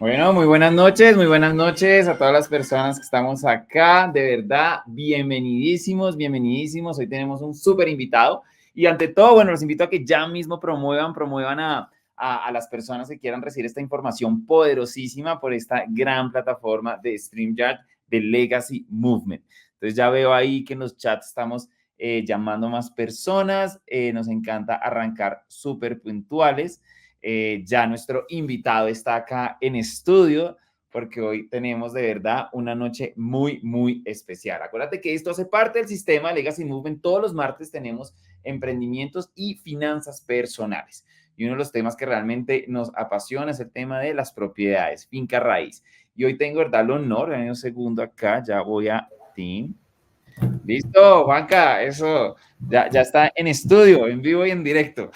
Bueno, muy buenas noches a todas las personas que estamos acá. De verdad, bienvenidísimos, bienvenidísimos. Hoy tenemos un súper invitado y ante todo, bueno, los invito a que ya mismo promuevan a las personas que quieran recibir esta información poderosísima por esta gran plataforma de StreamYard de Legacy Movement. Entonces ya veo ahí que en los chats estamos llamando más personas. Nos encanta arrancar súper puntuales. Ya nuestro invitado está acá en estudio porque hoy tenemos de verdad una noche muy, muy especial. Acuérdate que esto hace parte del sistema Legacy Movement. Todos los martes tenemos emprendimientos y finanzas personales. Y uno de los temas que realmente nos apasiona es el tema de las propiedades, finca raíz. Y hoy tengo, verdad, el honor, en un segundo acá, ya voy a ti. Listo, Juanca, eso ya está en estudio, en vivo y en directo.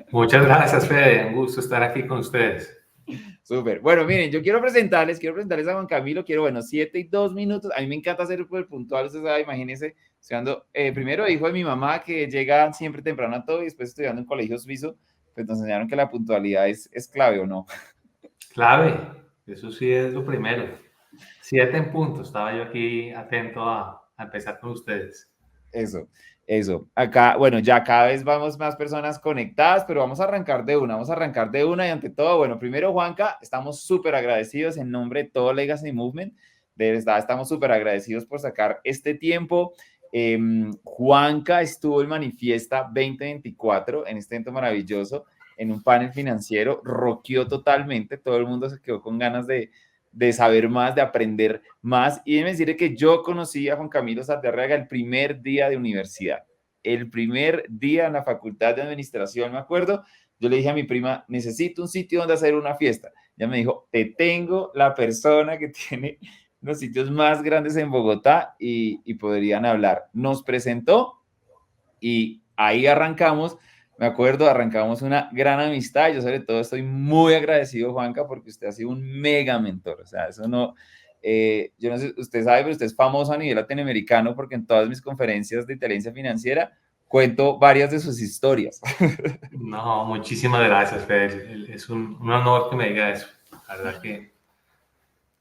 Muchas gracias, Fede. Un gusto estar aquí con ustedes. Súper. Bueno, miren, yo quiero presentarles a Juan Camilo, bueno, 7 y 2 minutos. A mí me encanta ser súper puntual, usted sabe, imagínense, estudiando, primero hijo de mi mamá que llega siempre temprano a todo y después estudiando en colegio suizo, pues nos enseñaron que la puntualidad es clave, ¿o no? Clave, eso sí es lo primero. 7 en punto. Estaba yo aquí atento a empezar con ustedes. Eso. Acá, bueno, ya cada vez vamos más personas conectadas, pero vamos a arrancar de una y ante todo, bueno, primero Juanca, estamos súper agradecidos en nombre de todo Legacy Movement, de verdad estamos súper agradecidos por sacar este tiempo. Juanca estuvo en Manifiesta 2024, en este evento maravilloso, en un panel financiero, rockeó totalmente, todo el mundo se quedó con ganas de saber más, de aprender más. Y déjeme decirle que yo conocí a Juan Camilo Sardiarraga el primer día de universidad, el primer día en la Facultad de Administración, me acuerdo. Yo le dije a mi prima, necesito un sitio donde hacer una fiesta. Ella me dijo, te tengo la persona que tiene los sitios más grandes en Bogotá y podrían hablar. Nos presentó y ahí arrancamos, me acuerdo, arrancamos una gran amistad. Yo sobre todo estoy muy agradecido, Juanca, porque usted ha sido un mega mentor. O sea, eso no, yo no sé, usted sabe, pero usted es famoso a nivel latinoamericano porque en todas mis conferencias de inteligencia financiera cuento varias de sus historias. No, muchísimas gracias, Fede. Es un honor que me diga eso. La verdad que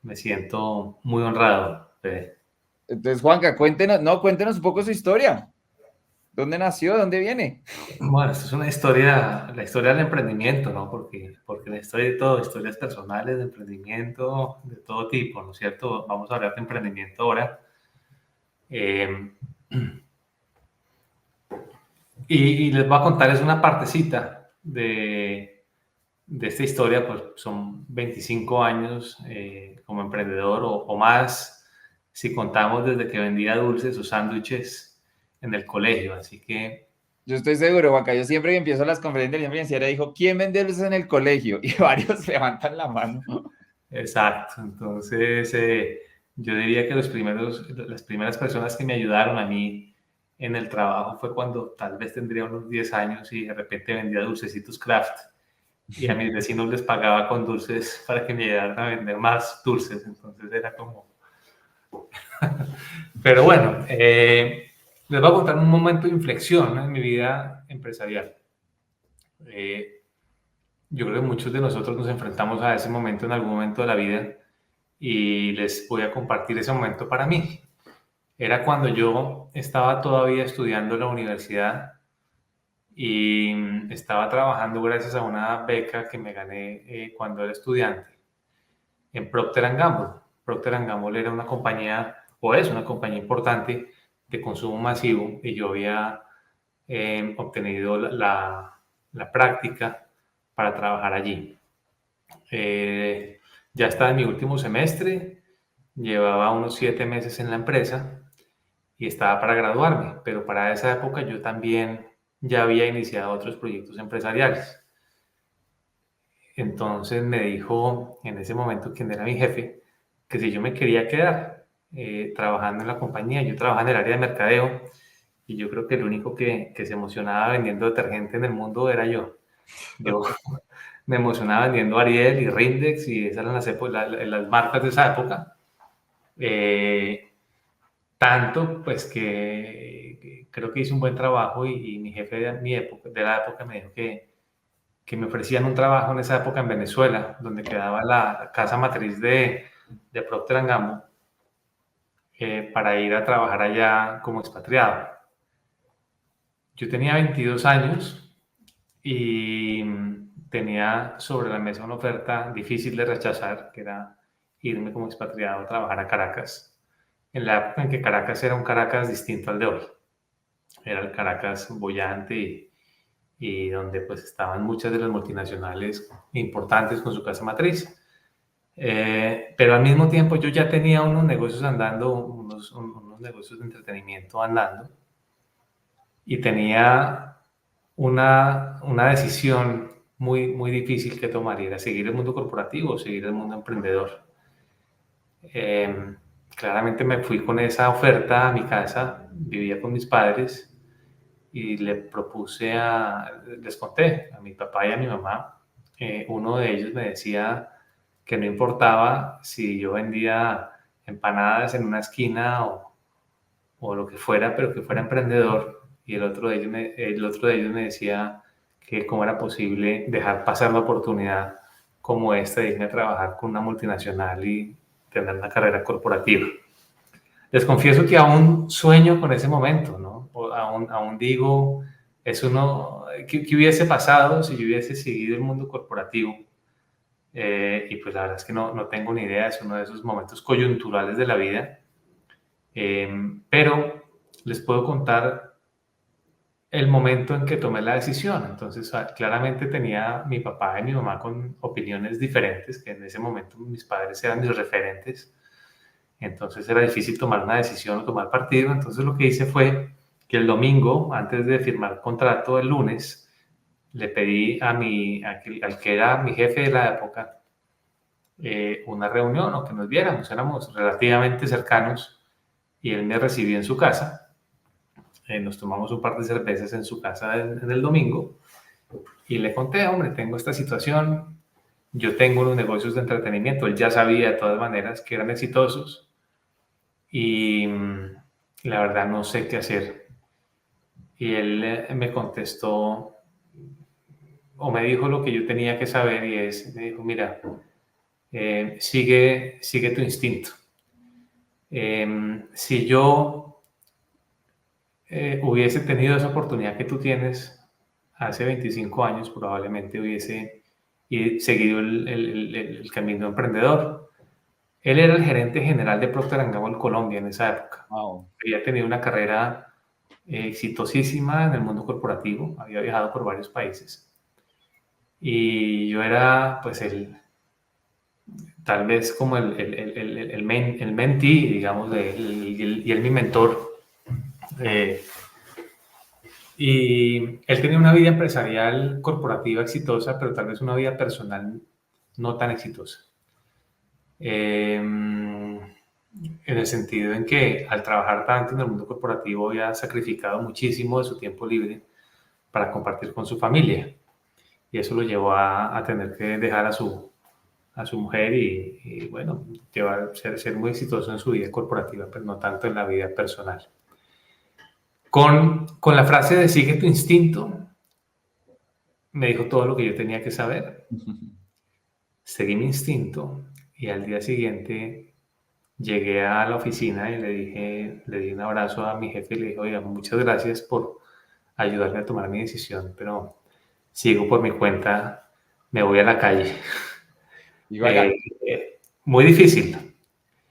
me siento muy honrado, Fede. Entonces, Juanca, cuéntenos, no, cuéntenos un poco su historia. ¿Dónde nació? ¿Dónde viene? Bueno, esto es una historia, la historia del emprendimiento, ¿no? Porque la historia de todo, historias personales de emprendimiento de todo tipo, ¿no es cierto? Vamos a hablar de emprendimiento ahora. Eh, y les voy a contar, es una partecita de esta historia, pues son 25 años como emprendedor o más, si contamos desde que vendía dulces o sándwiches en el colegio. Así que Yo estoy seguro, Juanca, yo siempre que empiezo las conferencias de inteligencia financiera dijo, ¿quién vende luces en el colegio? Y varios levantan la mano. exacto. Entonces, yo diría que las primeras personas que me ayudaron a mí en el trabajo fue cuando tal vez tendría unos 10 años y de repente vendía dulcecitos craft y a mis vecinos les pagaba con dulces para que me ayudaran a vender más dulces. Entonces era como... Pero bueno, les voy a contar un momento de inflexión, ¿no?, en mi vida empresarial. Eh, yo creo que muchos de nosotros nos enfrentamos a ese momento en algún momento de la vida y les voy a compartir ese momento para mí. Era cuando yo estaba todavía estudiando en la universidad y estaba trabajando gracias a una beca que me gané cuando era estudiante en Procter Gamble. Procter Gamble era una compañía, o es una compañía importante de consumo masivo, y yo había obtenido la práctica para trabajar allí. Ya estaba en mi último semestre, llevaba unos 7 meses en la empresa y estaba para graduarme, pero para esa época yo también ya había iniciado otros proyectos empresariales. Entonces me dijo en ese momento, quien era mi jefe, que si yo me quería quedar trabajando en la compañía. Yo trabajaba en el área de mercadeo y yo creo que el único que se emocionaba vendiendo detergente en el mundo era yo. Yo me emocionaba vendiendo Ariel y Rindex, y esas eran las marcas de esa época. Eh, Tanto pues que creo que hice un buen trabajo y mi jefe de la época me dijo que que me ofrecían un trabajo en esa época en Venezuela, donde quedaba la casa matriz de Procter Gamble, para ir a trabajar allá como expatriado. Yo tenía 22 años y tenía sobre la mesa una oferta difícil de rechazar, que era irme como expatriado a trabajar a Caracas, en la época en que Caracas era un Caracas distinto al de hoy. Era el Caracas bollante y donde pues estaban muchas de las multinacionales importantes con su casa matriz. Pero al mismo tiempo yo ya tenía unos negocios andando, unos negocios de entretenimiento andando, y tenía una decisión muy difícil que tomar, y era seguir el mundo corporativo o seguir el mundo emprendedor. Claramente me fui con esa oferta a mi casa, vivía con mis padres, y les conté a mi papá y a mi mamá. Uno de ellos me decía que no importaba si yo vendía empanadas en una esquina o lo que fuera, pero que fuera emprendedor. Y el otro de ellos me decía que cómo era posible dejar pasar la oportunidad como esta de irme a trabajar con una multinacional y tener una carrera corporativa. Les confieso que aún sueño con ese momento, ¿no? Aún digo, ¿qué hubiese pasado si yo hubiese seguido el mundo corporativo? Y pues la verdad es que no tengo ni idea, es uno de esos momentos coyunturales de la vida. Pero les puedo contar el momento en que tomé la decisión. Entonces, claramente tenía mi papá y mi mamá con opiniones diferentes, que en ese momento mis padres eran mis referentes. Entonces era difícil tomar una decisión o tomar partido. Entonces lo que hice fue que el domingo, antes de firmar contrato el lunes, le pedí al que era mi jefe de la época, una reunión o que nos viéramos. Éramos relativamente cercanos y él me recibió en su casa. Nos tomamos un par de cervezas en su casa en el domingo y le conté, hombre, tengo esta situación, yo tengo unos negocios de entretenimiento. Él ya sabía de todas maneras que eran exitosos y la verdad no sé qué hacer. Y él me contestó o me dijo lo que yo tenía que saber, y me dijo, mira, sigue tu instinto. Si yo hubiese tenido esa oportunidad que tú tienes hace 25 años, probablemente hubiese seguido el camino emprendedor. Él era el gerente general de Procter Gamble Colombia en esa época. Wow. Había tenido una carrera exitosísima en el mundo corporativo, había viajado por varios países. Y yo era, pues, tal vez como el mentee, digamos, y él mi mentor. Y él tenía una vida empresarial corporativa exitosa, pero tal vez una vida personal no tan exitosa. En el sentido en que al trabajar tanto en el mundo corporativo había sacrificado muchísimo de su tiempo libre para compartir con su familia. Y eso lo llevó a tener que dejar a su mujer y bueno, ser muy exitoso en su vida corporativa, pero no tanto en la vida personal. Con la frase de sigue tu instinto, me dijo todo lo que yo tenía que saber. Seguí mi instinto y al día siguiente llegué a la oficina y le di un abrazo a mi jefe y le dije, oiga, muchas gracias por ayudarme a tomar mi decisión, pero sigo por mi cuenta, me voy a la calle. Muy difícil.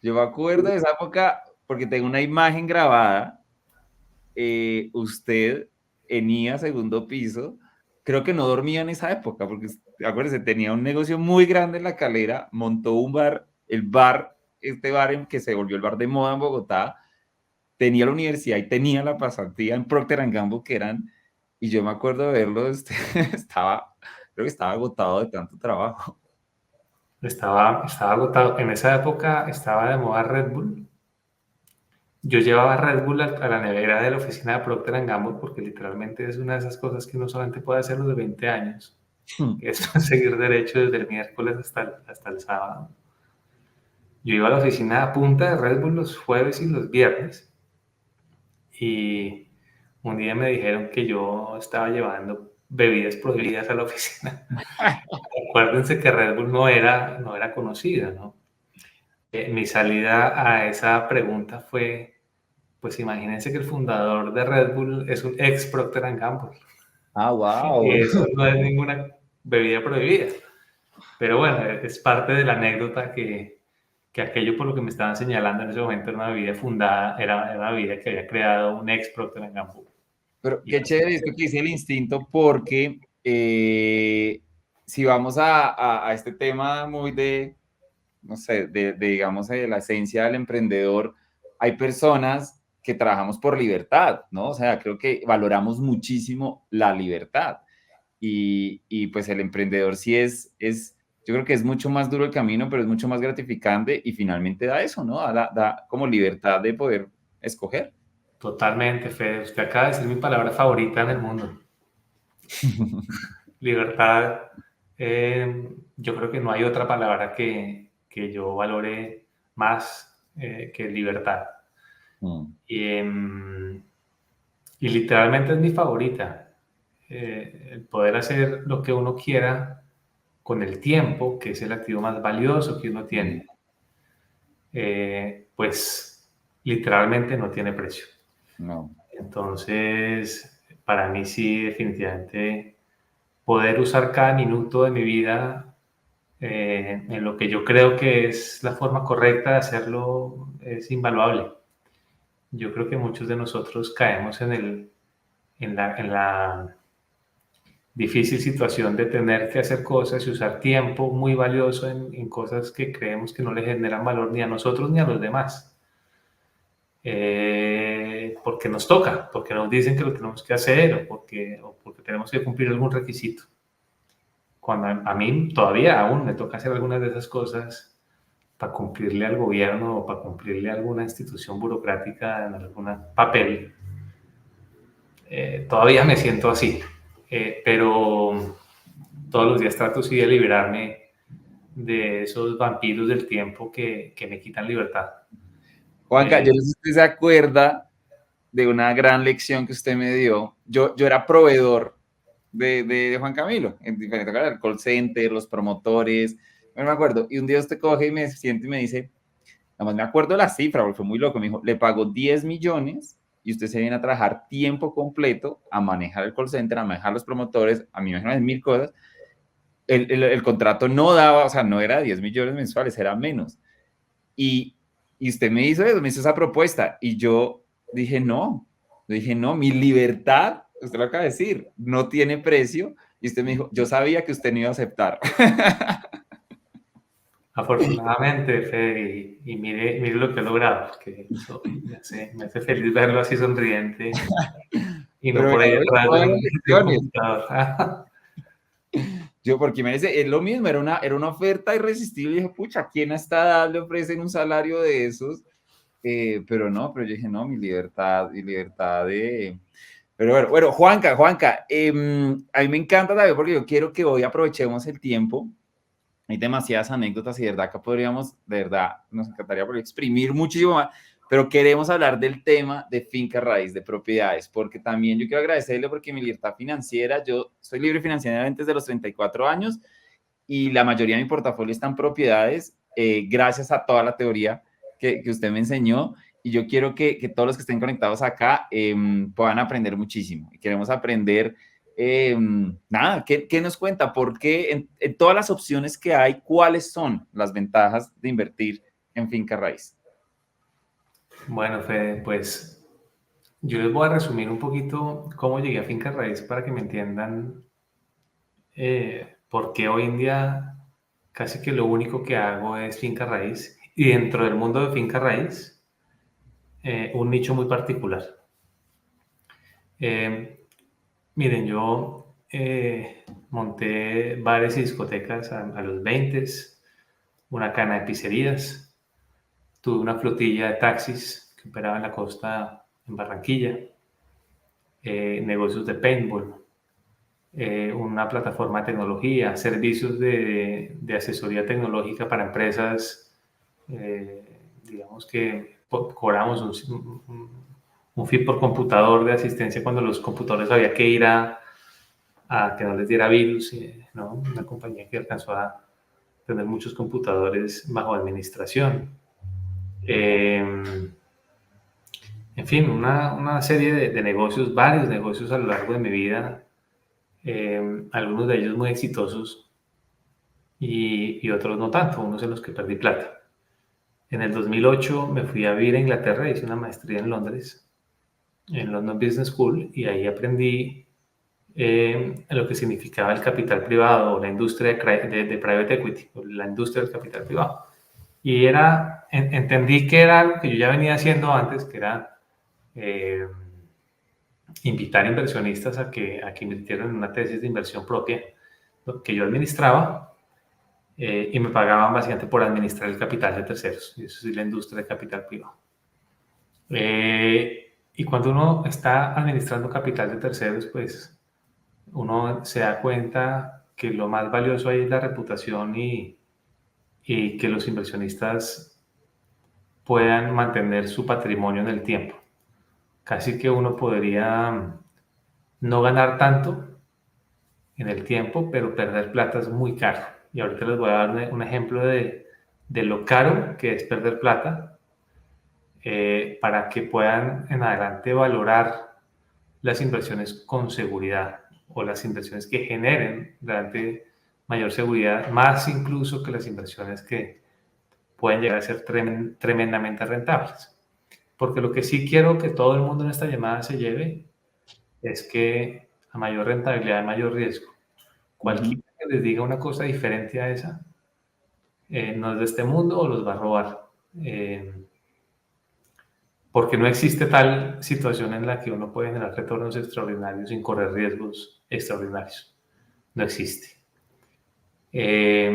Yo me acuerdo de esa época porque tengo una imagen grabada. Usted en IA segundo piso, creo que no dormía en esa época, porque acuérdese, tenía un negocio muy grande en La Calera, montó un bar, este bar en que se volvió el bar de moda en Bogotá, tenía la universidad y tenía la pasantía en Procter Gamble y yo me acuerdo de verlo, creo que estaba agotado de tanto trabajo. Estaba agotado. En esa época estaba de moda Red Bull. Yo llevaba Red Bull a la nevera de la oficina de Procter Gamble porque literalmente es una de esas cosas que uno solamente puede hacer los de 20 años, que es seguir derecho desde el miércoles hasta el sábado. Yo iba a la oficina a punta de Red Bull los jueves y los viernes y un día me dijeron que yo estaba llevando bebidas prohibidas a la oficina. Acuérdense que Red Bull no era conocida, ¿no? Mi salida a esa pregunta fue, pues imagínense que el fundador de Red Bull es un ex Procter & Gamble. Ah, Y wow. eso no es ninguna bebida prohibida. Pero bueno, es parte de la anécdota que aquello por lo que me estaban señalando en ese momento era una bebida fundada, era una bebida que había creado un ex Procter & Gamble. Pero Y qué así chévere esto que dice el instinto, porque si vamos a este tema muy de, no sé, digamos, de la esencia del emprendedor, hay personas que trabajamos por libertad, ¿no? O sea, creo que valoramos muchísimo la libertad. Y pues el emprendedor sí yo creo que es mucho más duro el camino, pero es mucho más gratificante y finalmente da eso, ¿no? Da como libertad de poder escoger. totalmente, Fede. Usted acaba de decir mi palabra favorita en el mundo. Libertad. Yo creo que no hay otra palabra que yo valore más que libertad. Mm. Y literalmente es mi favorita. El poder hacer lo que uno quiera con el tiempo, que es el activo más valioso que uno Mm. tiene, pues literalmente no tiene precio. No. Entonces, para mí sí, definitivamente, poder usar cada minuto de mi vida en lo que yo creo que es la forma correcta de hacerlo es invaluable. Yo creo que muchos de nosotros caemos en la difícil situación de tener que hacer cosas y usar tiempo muy valioso en cosas que creemos que no le generan valor ni a nosotros ni a los demás. Porque nos toca, porque nos dicen que lo tenemos que hacer o porque tenemos que cumplir algún requisito. Cuando a mí todavía aún me toca hacer algunas de esas cosas para cumplirle al gobierno o para cumplirle a alguna institución burocrática en algún papel, todavía me siento así. Pero todos los días trato sí de liberarme de esos vampiros del tiempo que me quitan libertad. Juanca, yo no sé si usted se acuerda de una gran lección que usted me dio. Yo era proveedor de Juan Camilo, en diferentes cosas, el call center, los promotores, no me acuerdo. Y un día usted coge y me siente y me dice, nada más me acuerdo la cifra, porque fue muy loco, me dijo, le pagó 10 millones y usted se viene a trabajar tiempo completo a manejar el call center, a manejar los promotores, a mí me imaginan mil cosas. El contrato no daba, o sea, no era 10 millones mensuales, era menos. Y, y usted me hizo eso, me hizo esa propuesta y yo dije, no, mi libertad, usted lo acaba de decir, no tiene precio. Y usted me dijo, yo sabía que usted no iba a aceptar. Afortunadamente, Fede, y mire lo que he logrado, porque eso me hace feliz verlo así sonriente y no Pero me por ahí ganó atrás todas las de un lecciones. computador. Yo, porque me dice, es lo mismo, era una oferta irresistible. Y dije, pucha, ¿quién a esta edad le ofrecen un salario de esos? Pero no, pero yo dije, no, mi libertad de... Pero bueno, Juanca, a mí me encanta también porque yo quiero que hoy aprovechemos el tiempo. Hay demasiadas anécdotas y de verdad acá podríamos, de verdad, nos encantaría poder exprimir muchísimo más, pero queremos hablar del tema de finca raíz, de propiedades, porque también yo quiero agradecerle porque mi libertad financiera, yo soy libre financieramente desde los 34 años y la mayoría de mi portafolio está en propiedades, gracias a toda la teoría que usted me enseñó. Y yo quiero que todos los que estén conectados acá puedan aprender muchísimo. Y queremos aprender, nada, ¿qué nos cuenta? ¿Por qué en todas las opciones que hay, cuáles son las ventajas de invertir en finca raíz? Bueno, Fede, pues yo les voy a resumir un poquito cómo llegué a Finca Raíz para que me entiendan por qué hoy en día casi que lo único que hago es Finca Raíz y dentro del mundo de Finca Raíz, un nicho muy particular. Eh, Miren, yo monté bares y discotecas a los 20, una cadena de pizzerías, tuve una flotilla de taxis que operaba en la costa en Barranquilla, negocios de paintball, una plataforma de tecnología, servicios de asesoría tecnológica para empresas, digamos que cobramos un fee por computador de asistencia cuando los computadores había que ir a que no les diera virus, ¿no? Una compañía que alcanzó a tener muchos computadores bajo administración. En fin, una serie de negocios, varios negocios a lo largo de mi vida, algunos de ellos muy exitosos y otros no tanto, unos en los que perdí plata. En el 2008 me fui a vivir a Inglaterra, hice una maestría en Londres, en London Business School, y ahí aprendí lo que significaba el capital privado o la industria de private equity, o la industria del capital privado. Y entendí que era algo que yo ya venía haciendo antes, que era invitar inversionistas a que invirtieran en una tesis de inversión propia que yo administraba, y me pagaban básicamente por administrar el capital de terceros. Y eso es la industria del capital privado. Y cuando uno está administrando capital de terceros, pues uno se da cuenta que lo más valioso ahí es la reputación y que los inversionistas puedan mantener su patrimonio en el tiempo. Casi que uno podría no ganar tanto en el tiempo, pero perder plata es muy caro. Y ahorita les voy a dar un ejemplo de lo caro que es perder plata, para que puedan en adelante valorar las inversiones con seguridad, o las inversiones que generen realmente mayor seguridad, más incluso que las inversiones que pueden llegar a ser tremendamente rentables. Porque lo que sí quiero que todo el mundo en esta llamada se lleve es que a mayor rentabilidad hay mayor riesgo. Cualquiera que les diga una cosa diferente a esa, no es de este mundo o los va a robar. Porque no existe tal situación en la que uno puede generar retornos extraordinarios sin correr riesgos extraordinarios. No existe. Y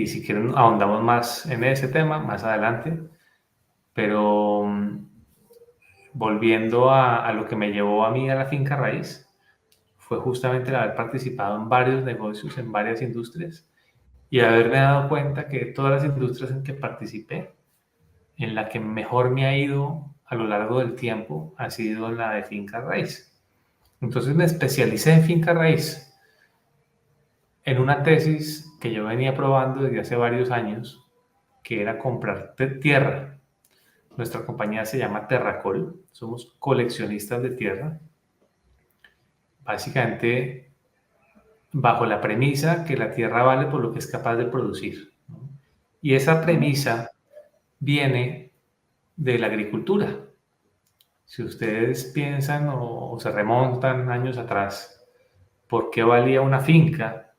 si quieren ahondamos más en ese tema más adelante, pero volviendo a lo que me llevó a mí a la finca raíz, fue justamente el haber participado en varios negocios, en varias industrias, y haberme dado cuenta que todas las industrias en que participé, en la que mejor me ha ido a lo largo del tiempo, ha sido la de finca raíz. Entonces me especialicé en finca raíz, en una tesis que yo venía probando desde hace varios años, que era comprar tierra. Nuestra compañía se llama Terracol, somos coleccionistas de tierra, básicamente bajo la premisa que la tierra vale por lo que es capaz de producir, ¿no? Y esa premisa viene de la agricultura. Si ustedes piensan o se remontan años atrás, ¿por qué valía una finca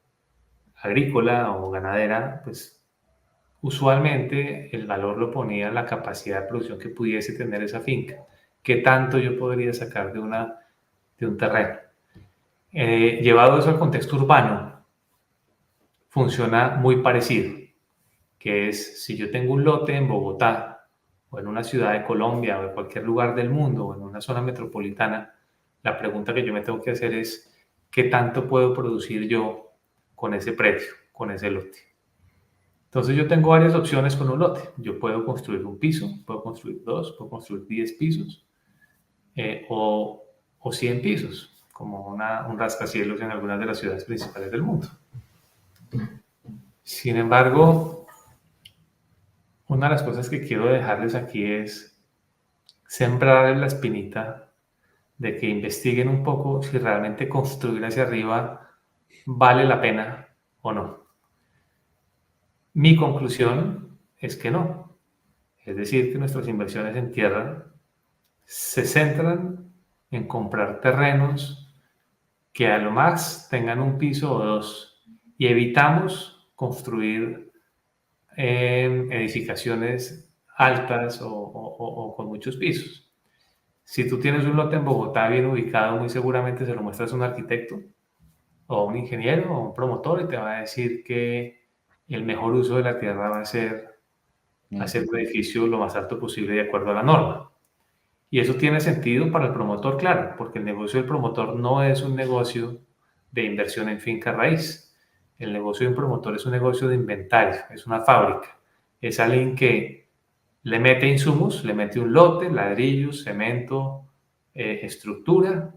agrícola o ganadera? Pues usualmente el valor lo ponía la capacidad de producción que pudiese tener esa finca. ¿Qué tanto yo podría sacar de un terreno? Llevado eso al contexto urbano, funciona muy parecido, que es si yo tengo un lote en Bogotá o en una ciudad de Colombia o en cualquier lugar del mundo o en una zona metropolitana, la pregunta que yo me tengo que hacer es ¿qué tanto puedo producir yo con ese predio, con ese lote? Entonces yo tengo varias opciones con un lote. Yo puedo construir un piso, puedo construir dos, puedo construir 10 pisos, o 100 pisos, como un rascacielos en algunas de las ciudades principales del mundo. Sin embargo, una de las cosas que quiero dejarles aquí es sembrarles la espinita de que investiguen un poco si realmente construir hacia arriba vale la pena o no. Mi conclusión es que no. Es decir, que nuestras inversiones en tierra se centran en comprar terrenos que a lo más tengan un piso o dos, y evitamos construir edificaciones altas o con muchos pisos. Si tú tienes un lote en Bogotá bien ubicado, muy seguramente se lo muestras a un arquitecto o a un ingeniero o a un promotor y te va a decir que el mejor uso de la tierra va a ser hacer un edificio lo más alto posible de acuerdo a la norma. Y eso tiene sentido para el promotor, claro, porque el negocio del promotor no es un negocio de inversión en finca raíz. El negocio de un promotor es un negocio de inventario, es una fábrica. Es alguien que le mete insumos, le mete un lote, ladrillos, cemento, estructura,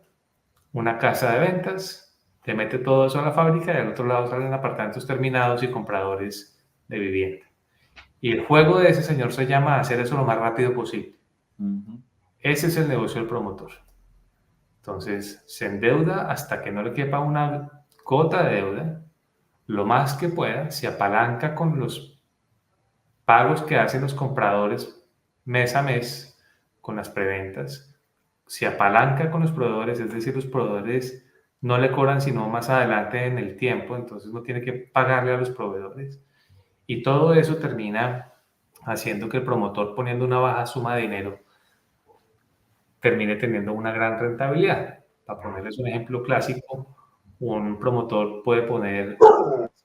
una casa de ventas, te mete todo eso a la fábrica y al otro lado salen apartamentos terminados y compradores de vivienda. Y el juego de ese señor se llama hacer eso lo más rápido posible. Ese es el negocio del promotor. Entonces, se endeuda hasta que no le quepa una gota de deuda, lo más que pueda, se apalanca con los pagos que hacen los compradores mes a mes, con las preventas, se apalanca con los proveedores, es decir, los proveedores no le cobran sino más adelante en el tiempo, entonces no tiene que pagarle a los proveedores. Y todo eso termina haciendo que el promotor, poniendo una baja suma de dinero, termine teniendo una gran rentabilidad. Para ponerles un ejemplo clásico, un promotor puede poner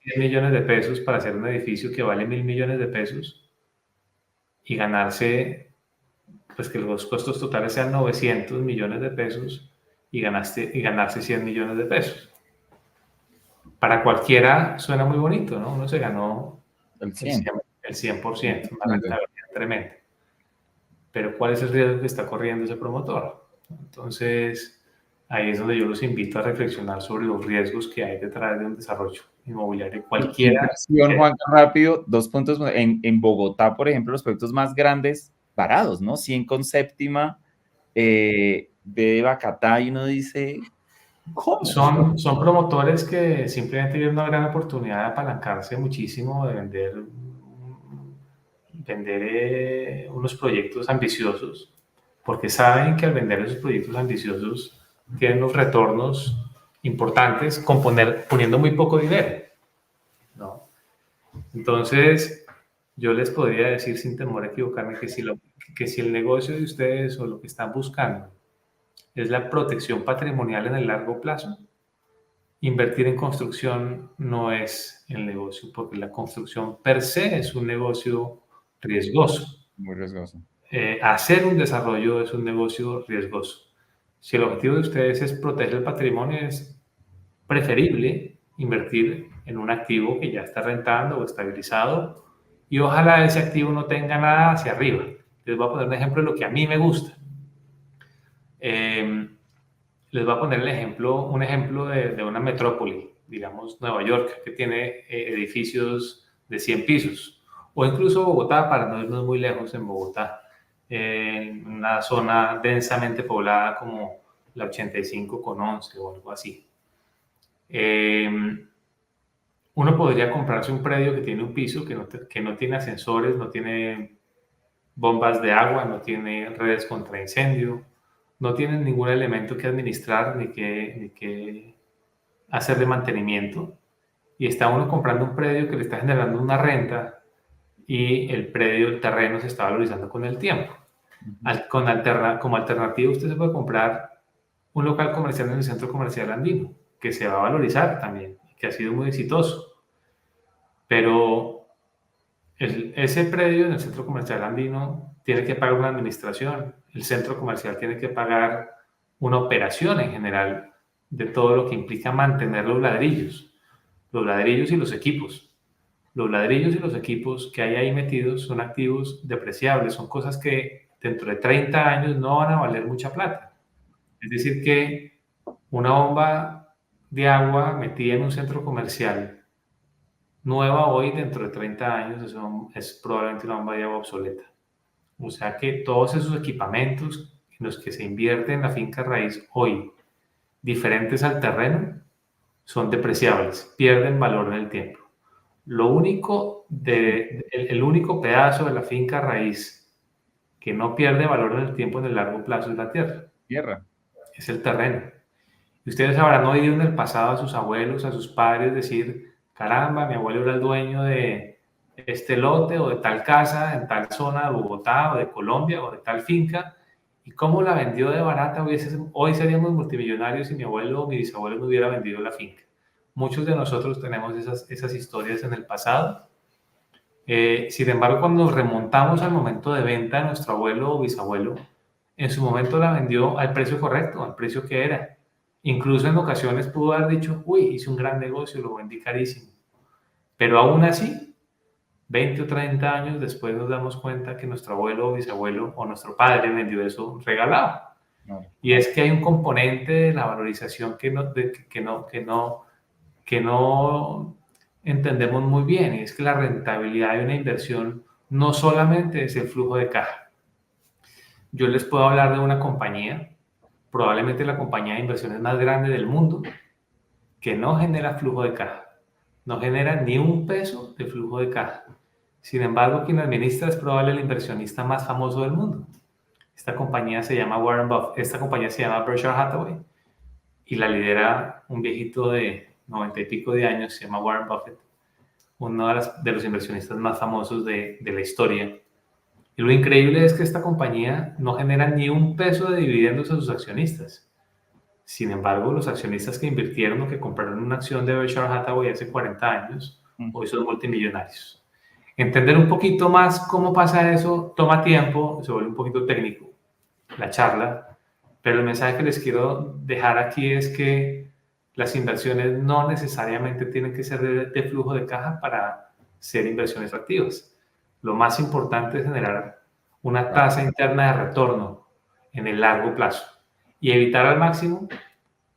100 millones de pesos para hacer un edificio que vale 1.000 millones de pesos y ganarse, pues que los costos totales sean 900 millones de pesos y ganarse 100 millones de pesos. Para cualquiera suena muy bonito, ¿no? Uno se ganó El 100. el 100%, una rentabilidad tremenda. Pero ¿cuál es el riesgo que está corriendo ese promotor? Entonces, ahí es donde yo los invito a reflexionar sobre los riesgos que hay detrás de un desarrollo inmobiliario cualquiera. Inversión, Juan, rápido, 2 puntos. En Bogotá, por ejemplo, los proyectos más grandes parados, ¿no? 100 con séptima, de Bacatá, y uno dice, ¿cómo? Son promotores que simplemente vieron una gran oportunidad de apalancarse muchísimo, de vender unos proyectos ambiciosos, porque saben que al vender esos proyectos ambiciosos tienen unos retornos importantes poniendo muy poco dinero, ¿no? Entonces, yo les podría decir sin temor a equivocarme que si el negocio de ustedes o lo que están buscando es la protección patrimonial en el largo plazo, invertir en construcción no es el negocio, porque la construcción per se es un negocio riesgoso. Muy riesgoso. Hacer un desarrollo es un negocio riesgoso. Si el objetivo de ustedes es proteger el patrimonio, es preferible invertir en un activo que ya está rentando o estabilizado y ojalá ese activo no tenga nada hacia arriba. Les voy a poner un ejemplo de lo que a mí me gusta. Les voy a poner un ejemplo de una metrópoli, digamos Nueva York, que tiene edificios de 100 pisos, o incluso Bogotá, para no irnos muy lejos en Bogotá, en una zona densamente poblada como la 85 con 11 o algo así. Uno podría comprarse un predio que tiene un piso, que no tiene ascensores, no tiene bombas de agua, no tiene redes contra incendio, no tienen ningún elemento que administrar ni que hacer de mantenimiento. Y está uno comprando un predio que le está generando una renta y el terreno se está valorizando con el tiempo. Como alternativa, usted se puede comprar un local comercial en el centro comercial andino, que se va a valorizar también, que ha sido muy exitoso. Pero ese predio en el centro comercial andino tiene que pagar una administración, el centro comercial tiene que pagar una operación en general de todo lo que implica mantener los ladrillos y los equipos. Los ladrillos y los equipos que hay ahí metidos son activos depreciables, son cosas que dentro de 30 años no van a valer mucha plata. Es decir, que una bomba de agua metida en un centro comercial nueva hoy, dentro de 30 años, es probablemente una bomba de agua obsoleta. O sea que todos esos equipamientos en los que se invierte en la finca raíz hoy, diferentes al terreno, son depreciables, pierden valor en el tiempo. El único pedazo de la finca raíz que no pierde valor en el tiempo en el largo plazo es la tierra. Es el terreno. Y ustedes habrán oído en el pasado a sus abuelos, a sus padres decir, caramba, mi abuelo era el dueño de este lote o de tal casa en tal zona de Bogotá o de Colombia o de tal finca, y cómo la vendió de barata. Hoy seríamos multimillonarios si mi abuelo o mi bisabuelo no hubiera vendido la finca. Muchos de nosotros tenemos esas historias en el pasado. Sin embargo, cuando nos remontamos al momento de venta de nuestro abuelo o bisabuelo, en su momento la vendió al precio correcto, al precio que era. Incluso en ocasiones pudo haber dicho, uy, hice un gran negocio, lo vendí carísimo. Pero aún así, 20 o 30 años después nos damos cuenta que nuestro abuelo o bisabuelo o nuestro padre vendió eso regalado. Claro. Y es que hay un componente de la valorización que no entendemos muy bien, y es que la rentabilidad de una inversión no solamente es el flujo de caja. Yo les puedo hablar de una compañía, probablemente la compañía de inversiones más grande del mundo, que no genera flujo de caja, no genera ni un peso de flujo de caja. Sin embargo, quien administra es probablemente el inversionista más famoso del mundo. Esta compañía se llama Warren Buffett, esta compañía se llama Berkshire Hathaway y la lidera un viejito de 90 y pico de años, se llama Warren Buffett, uno de los inversionistas más famosos de la historia. Y lo increíble es que esta compañía no genera ni un peso de dividendos a sus accionistas. Sin embargo, los accionistas que invirtieron o que compraron una acción de Berkshire Hathaway hace 40 años, hoy son multimillonarios. Entender un poquito más cómo pasa eso toma tiempo, se vuelve un poquito técnico la charla, pero el mensaje que les quiero dejar aquí es que las inversiones no necesariamente tienen que ser de flujo de caja para ser inversiones activas. Lo más importante es generar una tasa interna de retorno en el largo plazo y evitar al máximo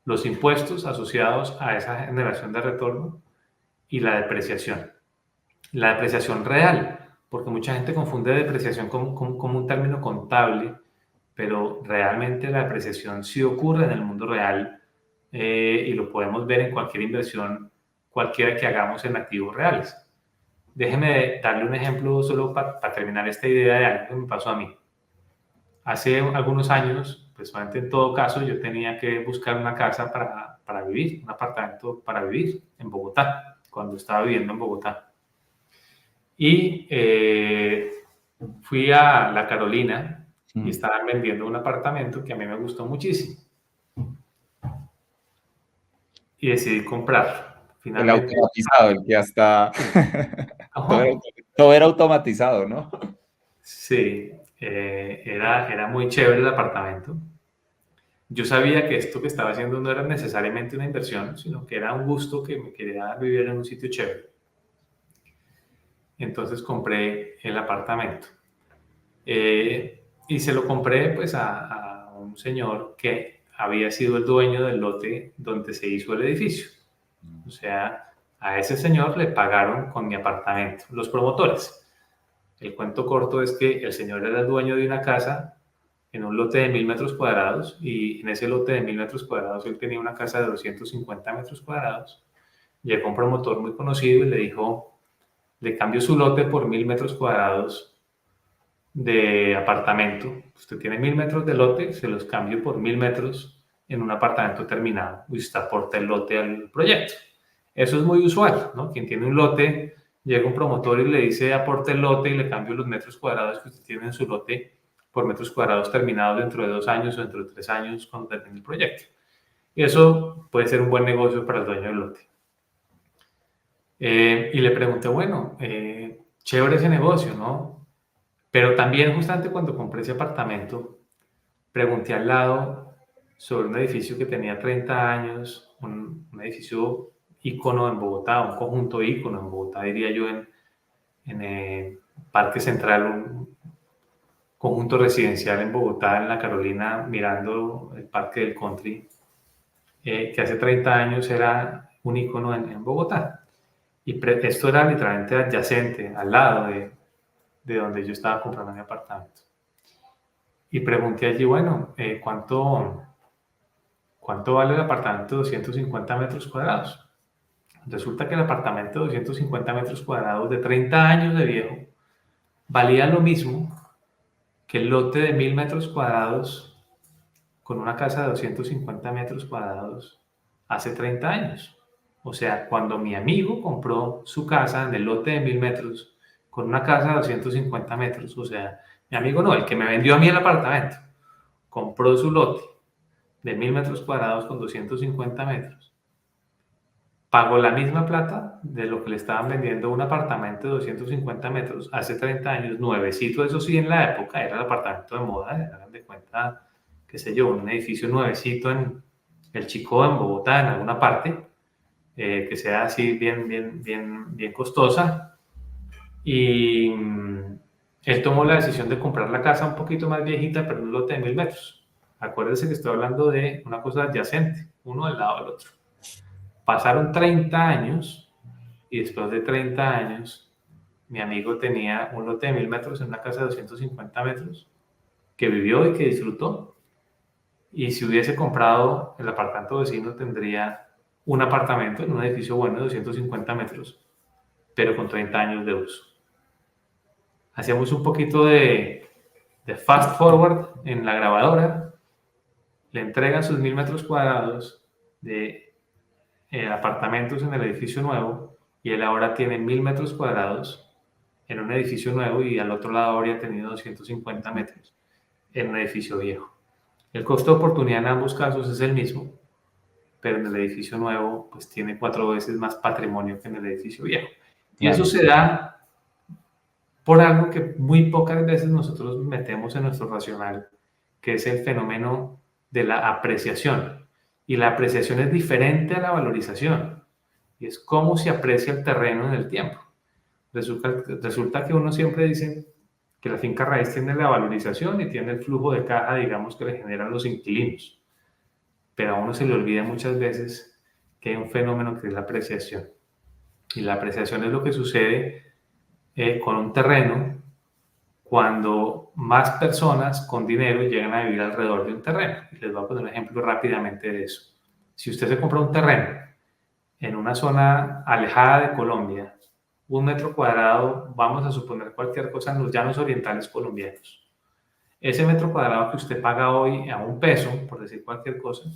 los impuestos asociados a esa generación de retorno y la depreciación. La depreciación real, porque mucha gente confunde depreciación como un término contable, pero realmente la depreciación sí ocurre en el mundo real y lo podemos ver en cualquier inversión, cualquiera que hagamos en activos reales. Déjeme darle un ejemplo solo para terminar esta idea de algo que me pasó a mí. Hace algunos años, pues en todo caso, yo tenía que buscar una casa para vivir, un apartamento para vivir en Bogotá, cuando estaba viviendo en Bogotá. Y fui a La Carolina y estaban vendiendo un apartamento que a mí me gustó muchísimo. Y decidí comprarlo. El Finalmente, automatizado, el que hasta todo era automatizado, ¿no? sí, era muy chévere el apartamento. Yo sabía que esto que estaba haciendo no era necesariamente una inversión, sino que era un gusto que me quería vivir en un sitio chévere. Entonces compré el apartamento. Y se lo compré pues a un señor que había sido el dueño del lote donde se hizo el edificio. O sea, a ese señor le pagaron con mi apartamento, los promotores. El cuento corto es que el señor era el dueño de una casa en un lote de 1000 metros cuadrados y en ese lote de 1000 metros cuadrados él tenía una casa de 250 metros cuadrados. Llegó un promotor muy conocido y le dijo, le cambio su lote por 1000 metros cuadrados de apartamento. Usted tiene 1000 metros de lote, se los cambio por 1000 metros en un apartamento terminado y usted aporta el lote al proyecto. Eso es muy usual, ¿no? Quien tiene un lote, llega un promotor y le dice aporte el lote y le cambio los metros cuadrados que usted tiene en su lote por metros cuadrados terminados dentro de 2 años o dentro de 3 años cuando termine el proyecto. Y eso puede ser un buen negocio para el dueño del lote. Y le pregunté, bueno, chévere ese negocio, ¿no? Pero también justamente cuando compré ese apartamento, pregunté al lado sobre un edificio que tenía 30 años, un edificio ícono en Bogotá, un conjunto ícono en Bogotá, diría yo, en Parque Central, un conjunto residencial en Bogotá, en la Carolina, mirando el Parque del Country, que hace 30 años era un ícono en Bogotá. Y esto era literalmente adyacente, al lado de donde yo estaba comprando mi apartamento. Y pregunté allí, bueno, ¿cuánto vale el apartamento de 250 metros cuadrados? Resulta que el apartamento de 250 metros cuadrados de 30 años de viejo valía lo mismo que el lote de 1000 metros cuadrados con una casa de 250 metros cuadrados hace 30 años. O sea, cuando mi amigo compró su casa en el lote de 1000 metros con una casa de 250 metros, o sea, mi amigo no, el que me vendió a mí el apartamento, compró su lote de 1000 metros cuadrados con 250 metros, pagó la misma plata de lo que le estaban vendiendo un apartamento de 250 metros hace 30 años, nuevecito, eso sí, en la época era el apartamento de moda, hagan de cuenta, qué sé yo, un edificio nuevecito en El Chicó, en Bogotá, en alguna parte, que sea así bien costosa. Y él tomó la decisión de comprar la casa un poquito más viejita, pero en un lote de 1000 metros. Acuérdese que estoy hablando de una cosa adyacente, uno al lado del otro. Pasaron 30 años y después de 30 años, mi amigo tenía un lote de 1000 metros en una casa de 250 metros que vivió y que disfrutó. Y si hubiese comprado el apartamento vecino, tendría un apartamento en un edificio bueno de 250 metros, pero con 30 años de uso. Hacíamos un poquito de fast forward en la grabadora, le entregan sus 1000 metros cuadrados de apartamentos en el edificio nuevo y él ahora tiene 1000 metros cuadrados en un edificio nuevo y al otro lado habría tenido 250 metros en un edificio viejo. El costo de oportunidad en ambos casos es el mismo, pero en el edificio nuevo pues tiene 4 veces más patrimonio que en el edificio viejo. Y Claro. eso se da por algo que muy pocas veces nosotros metemos en nuestro racional, que es el fenómeno de la apreciación. Y la apreciación es diferente a la valorización. Y es cómo se aprecia el terreno en el tiempo. Resulta que uno siempre dice que la finca raíz tiene la valorización y tiene el flujo de caja, digamos, que le generan los inquilinos. Pero a uno se le olvida muchas veces que hay un fenómeno que es la apreciación. Y la apreciación es lo que sucede con un terreno cuando más personas con dinero llegan a vivir alrededor de un terreno. Y les voy a poner un ejemplo rápidamente de eso. Si usted se compra un terreno en una zona alejada de Colombia, 1 metro cuadrado, vamos a suponer cualquier cosa en los llanos orientales colombianos. Ese metro cuadrado que usted paga hoy a 1 peso, por decir cualquier cosa,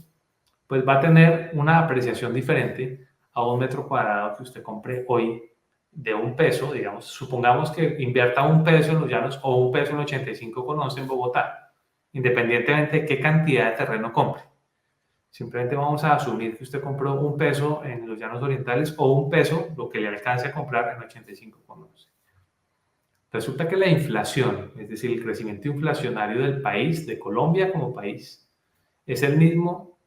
pues va a tener una apreciación diferente a 1 metro cuadrado que usted compre hoy de 1 peso, digamos, supongamos que invierta 1 peso en los llanos o 1 peso en 85,11 en Bogotá, independientemente de qué cantidad de terreno compre. Simplemente vamos a asumir que usted compró 1 peso en los llanos orientales o 1 peso, lo que le alcance a comprar en 85,11. Resulta que la inflación, es decir, el crecimiento inflacionario del país, de Colombia como país, es el mismo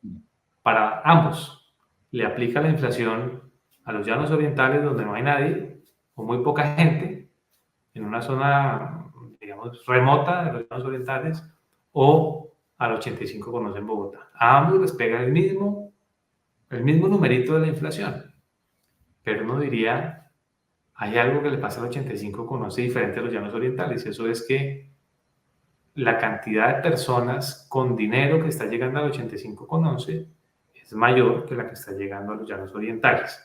para ambos. Le aplica la inflación a los llanos orientales donde no hay nadie o muy poca gente, en una zona, digamos, remota de los llanos orientales, o al 85,11 en Bogotá. A ambos les pega el mismo numerito de la inflación, pero uno diría, hay algo que le pasa al 85,11 diferente a los llanos orientales, y eso es que la cantidad de personas con dinero que está llegando al 85,11 es mayor que la que está llegando a los llanos orientales.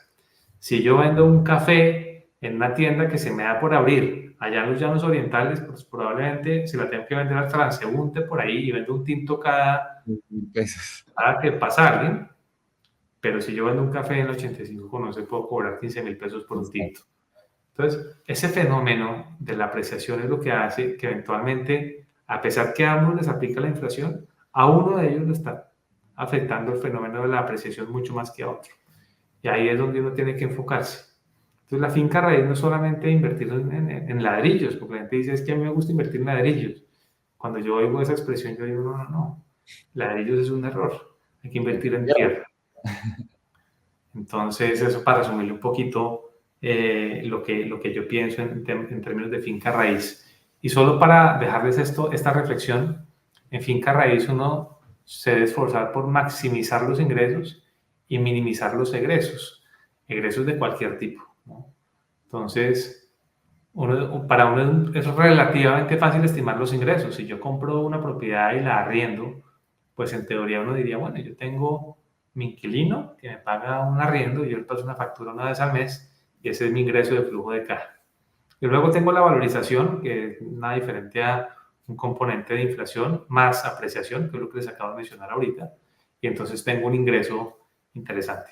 Si yo vendo un café en una tienda que se me da por abrir allá en los llanos orientales, pues probablemente se la tengo que vender al transeúnte por ahí y vendo un tinto cada Pesos. que pasa alguien. Pero si yo vendo un café en el 85,11 puedo cobrar 15,000 pesos por un tinto. Entonces, ese fenómeno de la apreciación es lo que hace que eventualmente, a pesar que a ambos les aplica la inflación, a uno de ellos le está afectando el fenómeno de la apreciación mucho más que a otro. Y ahí es donde uno tiene que enfocarse. Entonces, la finca raíz no es solamente invertir en ladrillos, porque la gente dice, es que a mí me gusta invertir en ladrillos. Cuando yo oigo esa expresión, yo digo, no, no, no. Ladrillos es un error. Hay que invertir en tierra. Entonces, eso para resumirle un poquito lo que yo pienso en términos de finca raíz. Y solo para dejarles esta reflexión, en finca raíz uno se debe esforzar por maximizar los ingresos y minimizar los egresos de cualquier tipo, ¿no? Entonces, para uno es relativamente fácil estimar los ingresos. Si yo compro una propiedad y la arriendo, pues en teoría uno diría, bueno, yo tengo mi inquilino que me paga un arriendo y yo le paso una factura una vez al mes y ese es mi ingreso de flujo de caja. Y luego tengo la valorización, que es nada diferente a un componente de inflación más apreciación, que es lo que les acabo de mencionar ahorita, y entonces tengo un ingreso interesante.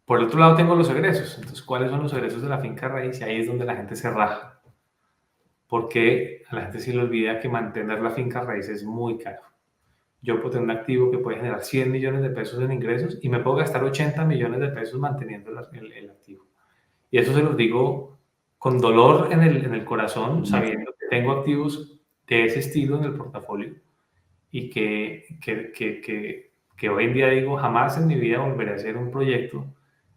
Por el otro lado tengo los egresos. Entonces, ¿cuáles son los egresos de la finca raíz? Y ahí es donde la gente se raja. Porque a la gente se le olvida que mantener la finca raíz es muy caro. Yo puedo tener un activo que puede generar 100 millones de pesos en ingresos y me puedo gastar 80 millones de pesos manteniendo el activo. Y eso se los digo con dolor en el corazón, sabiendo que tengo activos de ese estilo en el portafolio y que hoy en día digo, jamás en mi vida volveré a hacer un proyecto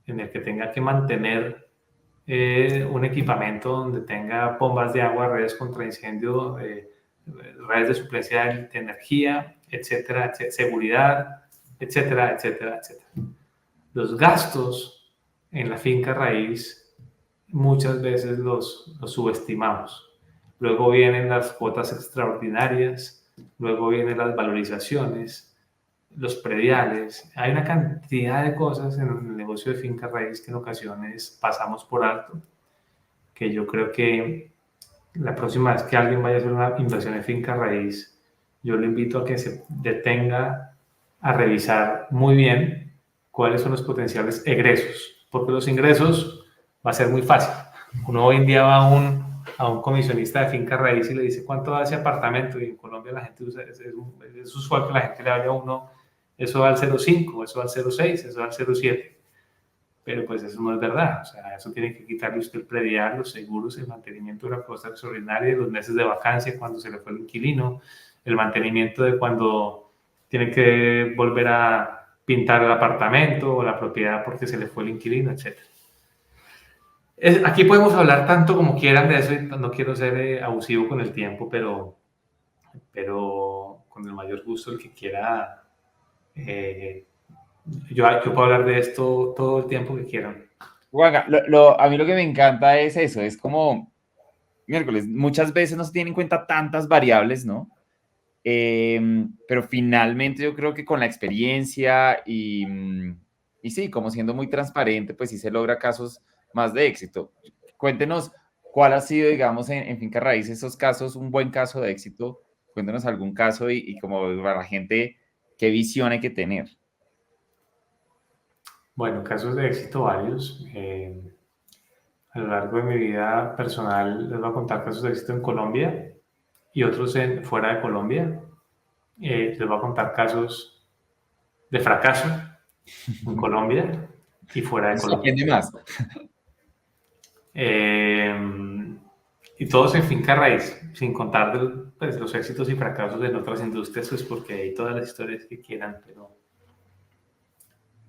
en el que tenga que mantener un equipamiento donde tenga bombas de agua, redes contra incendio, redes de suplencia de energía, etcétera, seguridad, etcétera, etcétera, etcétera. Los gastos en la finca raíz muchas veces los subestimamos. Luego vienen las cuotas extraordinarias, luego vienen las valorizaciones, los prediales. Hay una cantidad de cosas en el negocio de finca raíz que en ocasiones pasamos por alto, que yo creo que la próxima vez que alguien vaya a hacer una inversión en finca raíz, yo le invito a que se detenga a revisar muy bien cuáles son los potenciales egresos, porque los ingresos va a ser muy fácil. Uno hoy en día va a un comisionista de finca raíz y le dice cuánto da ese apartamento, y en Colombia la gente usa, es usual que la gente le hable a uno, eso va al 0,5, eso va al 0,6, eso va al 0,7. Pero pues eso no es verdad, o sea, eso tiene que quitarle usted el predial, los seguros, el mantenimiento de la costa extraordinaria, los meses de vacancia cuando se le fue el inquilino, el mantenimiento de cuando tiene que volver a pintar el apartamento o la propiedad porque se le fue el inquilino, etc. Aquí podemos hablar tanto como quieran de eso y no quiero ser abusivo con el tiempo, pero con el mayor gusto el que quiera... yo puedo hablar de esto todo el tiempo que quieran. Juanca, a mí lo que me encanta es eso, es como, miércoles, muchas veces no se tienen en cuenta tantas variables, ¿no? Pero finalmente yo creo que con la experiencia y sí, como siendo muy transparente, pues sí se logra casos más de éxito. Cuéntenos cuál ha sido, digamos, en Finca Raíz, esos casos, un buen caso de éxito. Cuéntenos algún caso y como para la gente, qué visión hay que tener. Bueno, casos de éxito varios. A lo largo de mi vida personal les voy a contar casos de éxito en Colombia y otros fuera de Colombia. Les voy a contar casos de fracaso en Colombia y fuera de Eso Colombia. depende más. Y todos en finca raíz, sin contar pues, los éxitos y fracasos en otras industrias, pues porque hay todas las historias que quieran, pero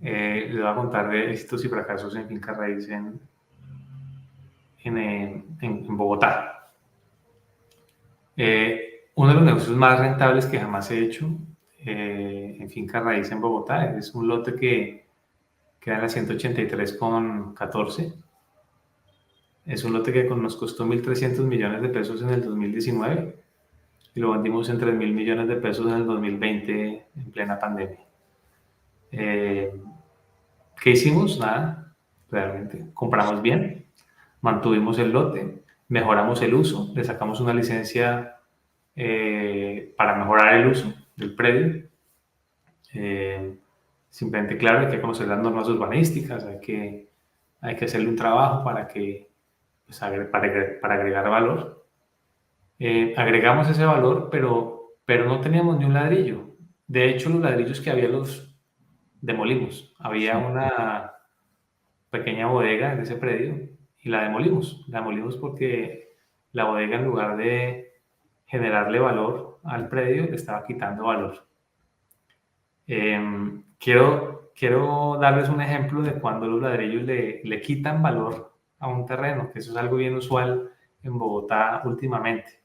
les voy a contar de éxitos y fracasos en finca raíz en Bogotá. Uno de los negocios más rentables que jamás he hecho en finca raíz en Bogotá es un lote que queda en la 183,14. Es un lote que nos costó 1.300 millones de pesos en el 2019 y lo vendimos en 3.000 millones de pesos en el 2020 en plena pandemia. ¿Qué hicimos? Nada, realmente. Compramos bien, mantuvimos el lote, mejoramos el uso, le sacamos una licencia para mejorar el uso del predio. Simplemente, claro, hay que conocer las normas urbanísticas, hay que hacerle un trabajo para pues, para agregar valor. Agregamos ese valor, pero no teníamos ni un ladrillo. De hecho, los ladrillos que había los demolimos. Había una pequeña bodega en ese predio y la demolimos. La demolimos porque la bodega, en lugar de generarle valor al predio, le estaba quitando valor. Quiero darles un ejemplo de cuando los ladrillos le quitan valor a un terreno, que eso es algo bien usual en Bogotá últimamente.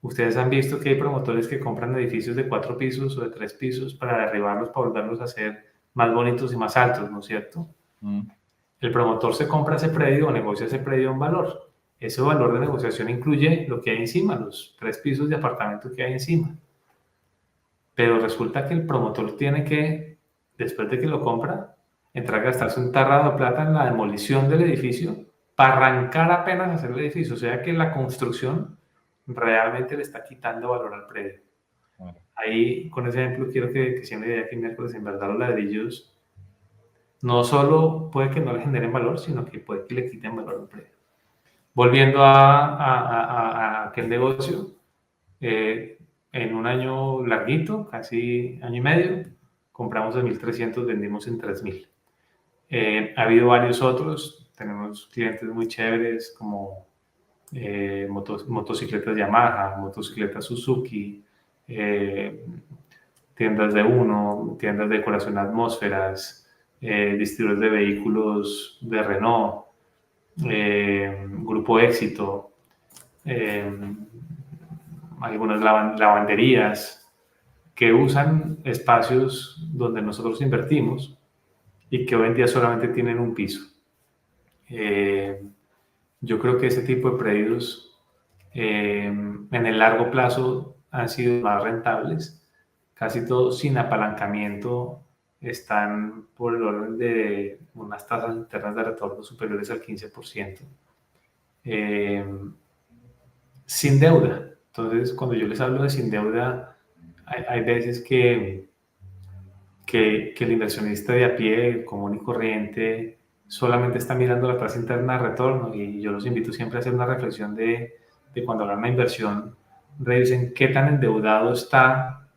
Ustedes han visto que hay promotores que compran edificios de 4 pisos o de 3 pisos para derribarlos, para volverlos a hacer más bonitos y más altos, ¿no es cierto? El promotor se compra ese predio o negocia ese predio a un valor. Ese valor de negociación incluye lo que hay encima, los 3 pisos de apartamento que hay encima. Pero resulta que el promotor tiene que, después de que lo compra, entrar a gastarse un tarrado de plata en la demolición del edificio para arrancar apenas a hacer el edificio. O sea que la construcción realmente le está quitando valor al predio. Ahí, con ese ejemplo, quiero que sea una idea que miércoles, en verdad, los ladrillos no solo puede que no le generen valor, sino que puede que le quiten valor al predio. Volviendo a aquel negocio, en un año larguito, casi año y medio, compramos en 1.300, vendimos en 3.000. Ha habido varios otros, tenemos clientes muy chéveres como motocicletas Yamaha, motocicletas Suzuki, tiendas de Uno, tiendas de decoración atmósferas, distribuidores de vehículos de Renault, Grupo Éxito, algunas lavanderías que usan espacios donde nosotros invertimos y que hoy en día solamente tienen un piso. Yo creo que ese tipo de predios en el largo plazo han sido más rentables, casi todos sin apalancamiento están por el orden de unas tasas internas de retorno superiores al 15%, sin deuda. Entonces, cuando yo les hablo de sin deuda, hay veces que el inversionista de a pie, común y corriente, solamente está mirando la tasa interna de retorno, y yo los invito siempre a hacer una reflexión de cuando hagan una inversión, revisen qué tan endeudado está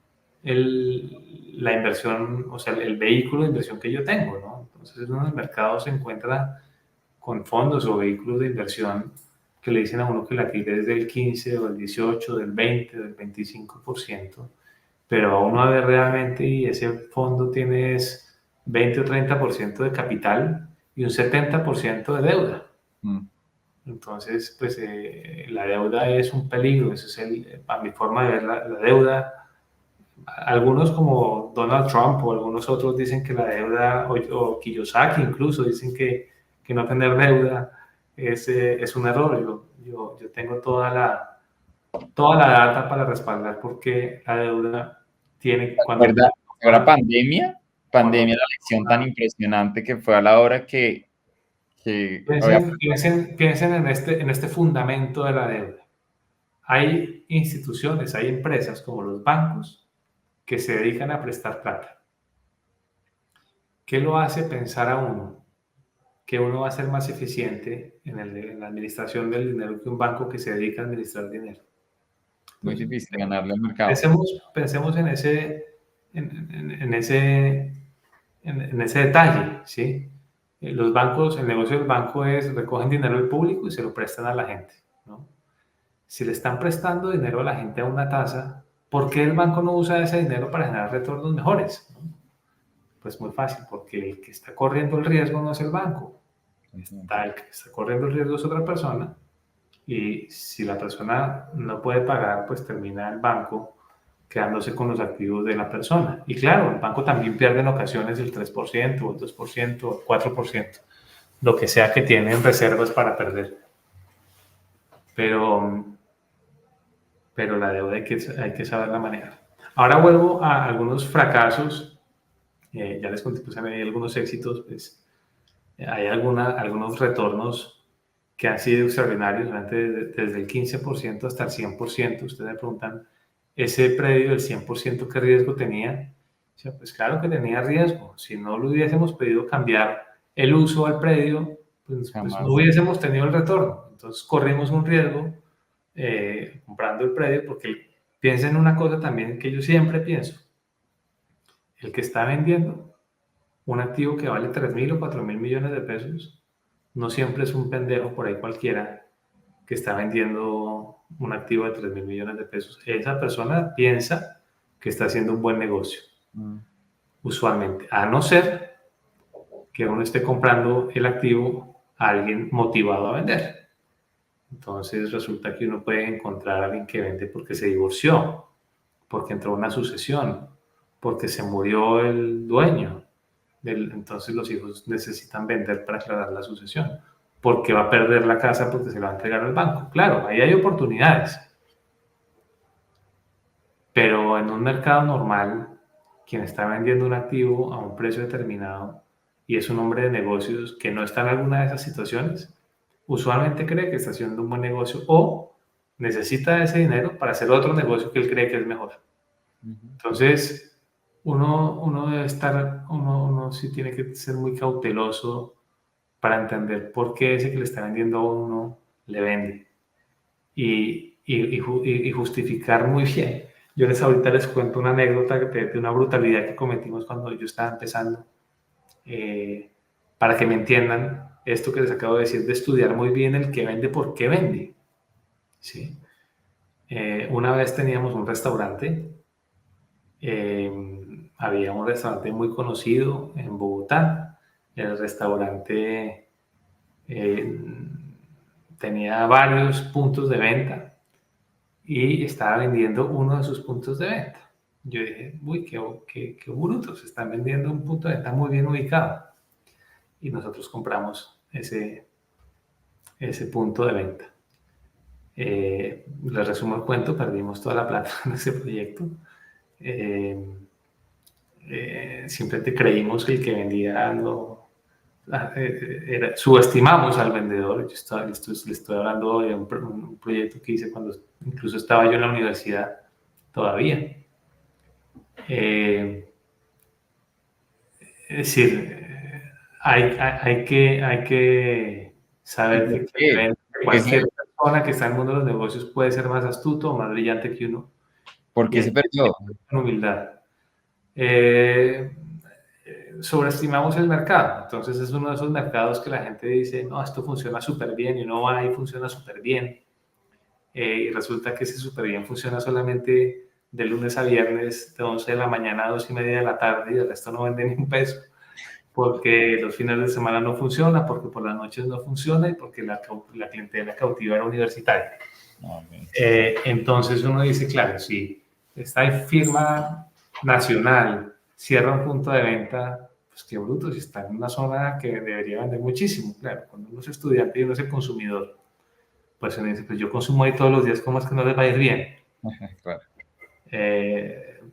la inversión, o sea, el vehículo de inversión que yo tengo, ¿no? Entonces, uno en el mercado se encuentra con fondos o vehículos de inversión que le dicen a uno que la actividad es del 15 o del 18, del 20, del 25%, pero a uno a ver realmente y ese fondo tiene 20 o 30% de capital y un 70% de deuda. Entonces, pues la deuda es un peligro, eso es a mi forma de ver la deuda. Algunos como Donald Trump o algunos otros dicen que la deuda, o Kiyosaki incluso, dicen que no tener deuda es un error. Yo tengo toda la data para respaldar porque la deuda tiene, cuando... Ahora pandemia, la lección tan impresionante que fue a la hora que piensen en este fundamento de la deuda. Hay instituciones, hay empresas como los bancos que se dedican a prestar plata. ¿Qué lo hace pensar a uno? Que uno va a ser más eficiente en la administración del dinero que un banco que se dedica a administrar dinero. Muy difícil ganarle al mercado. Pensemos en ese detalle, ¿sí? Los bancos, el negocio del banco es recogen dinero del público y se lo prestan a la gente, ¿no? Si le están prestando dinero a la gente a una tasa, ¿por qué el banco no usa ese dinero para generar retornos mejores? ¿No? Pues muy fácil, porque el que está corriendo el riesgo no es el banco. El que está corriendo el riesgo es otra persona, y si la persona no puede pagar, pues termina el banco quedándose con los activos de la persona. Y claro, el banco también pierde en ocasiones el 3%, o el 2%, o el 4%, lo que sea que tiene en reservas para perder. Pero la deuda hay que saberla manejar. Ahora vuelvo a algunos fracasos. Ya les conté, pues hay algunos éxitos, pues hay algunos retornos que han sido extraordinarios, desde el 15% hasta el 100%. Ustedes me preguntan, ¿ese predio del 100% qué riesgo tenía? O sea, pues claro que tenía riesgo. Si no lo hubiésemos pedido cambiar el uso al predio, pues no hubiésemos tenido el retorno. Entonces corrimos un riesgo comprando el predio, porque piensen en una cosa también que yo siempre pienso. El que está vendiendo un activo que vale 3.000 o 4.000 millones de pesos, no siempre es un pendejo por ahí cualquiera que está vendiendo un activo de 3.000 millones de pesos. Esa persona piensa que está haciendo un buen negocio, usualmente, a no ser que uno esté comprando el activo a alguien motivado a vender. Entonces resulta que uno puede encontrar a alguien que vende porque se divorció, porque entró una sucesión, porque se murió el dueño. Entonces los hijos necesitan vender para aclarar la sucesión, porque va a perder la casa porque se la va a entregar al banco. Claro, ahí hay oportunidades. Pero en un mercado normal, quien está vendiendo un activo a un precio determinado y es un hombre de negocios que no está en alguna de esas situaciones, usualmente cree que está haciendo un buen negocio o necesita ese dinero para hacer otro negocio que él cree que es mejor. Entonces, uno debe estar, uno sí tiene que ser muy cauteloso para entender por qué ese que le está vendiendo a uno le vende y justificar muy bien. Yo ahorita les cuento una anécdota de una brutalidad que cometimos cuando yo estaba empezando, para que me entiendan esto que les acabo de decir, de estudiar muy bien el que vende, por qué vende. ¿Sí? Una vez teníamos un restaurante, había un restaurante muy conocido en Bogotá. El restaurante tenía varios puntos de venta y estaba vendiendo uno de sus puntos de venta. Yo dije, uy, qué brutos, están vendiendo un punto de venta muy bien ubicado. Y nosotros compramos ese punto de venta. Les resumo el cuento, perdimos toda la plata en ese proyecto. Siempre te creímos que el que vendía subestimamos al vendedor. Le estoy hablando de un proyecto que hice cuando incluso estaba yo en la universidad todavía. Es decir, hay que saber que cualquier persona que está en el mundo de los negocios puede ser más astuto o más brillante que uno. ¿Por qué se perdió? Con humildad. Sobreestimamos el mercado. Entonces es uno de esos mercados que la gente dice, no, esto funciona súper bien, y uno va y funciona súper bien. Y resulta que ese súper bien funciona solamente de lunes a viernes, de 11 de la mañana a 2 y media de la tarde, y el resto no vende ni un peso, porque los fines de semana no funciona, porque por las noches no funciona y porque la clientela cautiva era universitaria. Entonces uno dice, claro, si esta firma nacional cierra un punto de venta, pues qué bruto, si está en una zona que debería vender muchísimo. Claro, cuando uno es estudiante y uno es el consumidor, pues uno dice, pues yo consumo ahí todos los días, ¿cómo es que no les va a ir bien? Claro.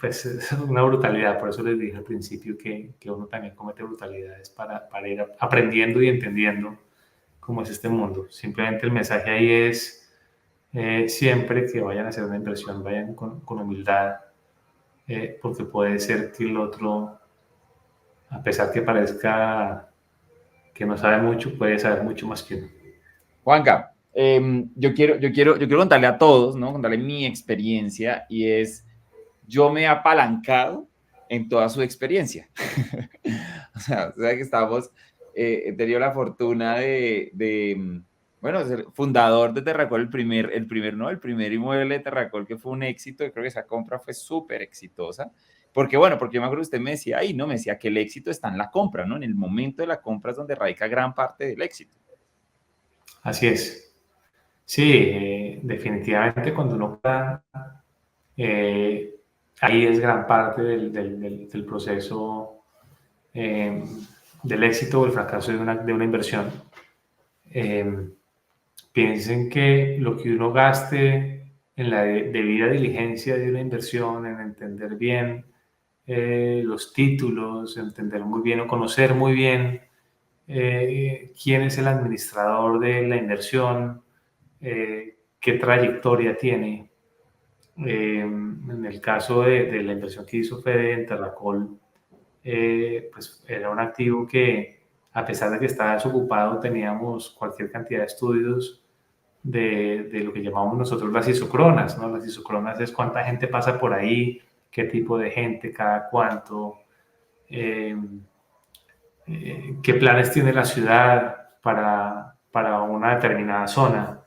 Pues es una brutalidad, por eso les dije al principio que uno también comete brutalidades para ir aprendiendo y entendiendo cómo es este mundo. Simplemente el mensaje ahí es siempre que vayan a hacer una inversión, vayan con humildad, porque puede ser que el otro, a pesar que parezca que no sabe mucho, puede saber mucho más que uno. Juanca, yo quiero contarle a todos, ¿no? Contarle mi experiencia, y es, yo me he apalancado en toda su experiencia. O sea que he tenido la fortuna bueno, ser fundador de Terracol, el primer inmueble de Terracol, que fue un éxito. Yo creo que esa compra fue súper exitosa. Porque yo me acuerdo que usted me decía, no, me decía que el éxito está en la compra, ¿no? En el momento de la compra es donde radica gran parte del éxito. Así es. Sí, definitivamente cuando uno ahí es gran parte del proceso del éxito o el fracaso de una inversión. Piensen que lo que uno gaste en la debida diligencia de una inversión, en entender bien los títulos, entender muy bien o conocer muy bien quién es el administrador de la inversión, qué trayectoria tiene. En el caso de la inversión que hizo Fede en Terracol, pues era un activo que, a pesar de que estaba desocupado, teníamos cualquier cantidad de estudios de lo que llamamos nosotros las isocronas, ¿no? Las isocronas es cuánta gente pasa por ahí, qué tipo de gente, cada cuánto, qué planes tiene la ciudad para una determinada zona,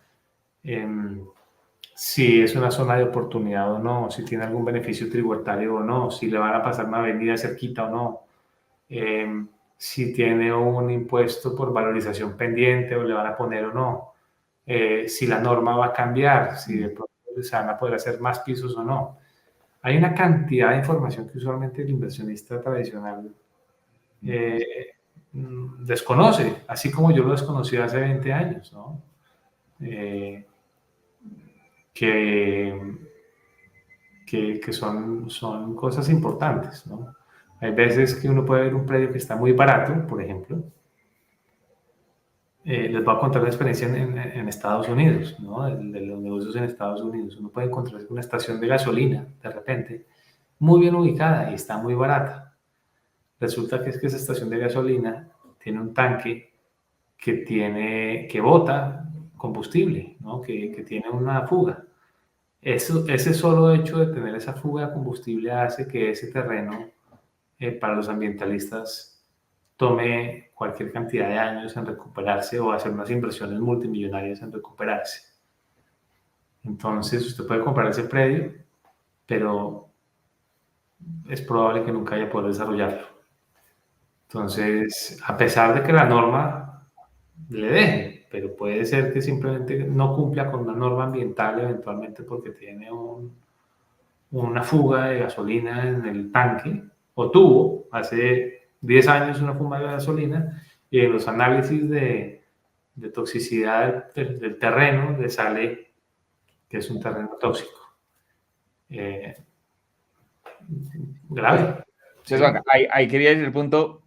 si es una zona de oportunidad o no, si tiene algún beneficio tributario o no, si le van a pasar una avenida cerquita o no, si tiene un impuesto por valorización pendiente o le van a poner o no, si la norma va a cambiar, si de pronto se van a poder hacer más pisos o no. Hay una cantidad de información que usualmente el inversionista tradicional desconoce, así como yo lo desconocí hace 20 años, ¿no? Que son cosas importantes, ¿no? Hay veces que uno puede ver un predio que está muy barato, por ejemplo. Les voy a contar una experiencia en Estados Unidos, ¿no? De los negocios en Estados Unidos. Uno puede encontrarse una estación de gasolina, de repente, muy bien ubicada y está muy barata. Resulta que es que esa estación de gasolina tiene un tanque que bota combustible, ¿no? Que tiene una fuga. Ese solo hecho de tener esa fuga de combustible hace que ese terreno, para los ambientalistas, tome cualquier cantidad de años en recuperarse o hacer unas inversiones multimillonarias en recuperarse. Entonces, usted puede comprar ese predio, pero es probable que nunca haya podido desarrollarlo. Entonces, a pesar de que la norma le deje, pero puede ser que simplemente no cumpla con una norma ambiental eventualmente porque tiene una fuga de gasolina en el tanque, o tuvo hace 10 años una fuga de gasolina, y en los análisis de toxicidad del terreno le sale que es un terreno tóxico. Grave. ¿Sí? Entonces, ahí quería decir el punto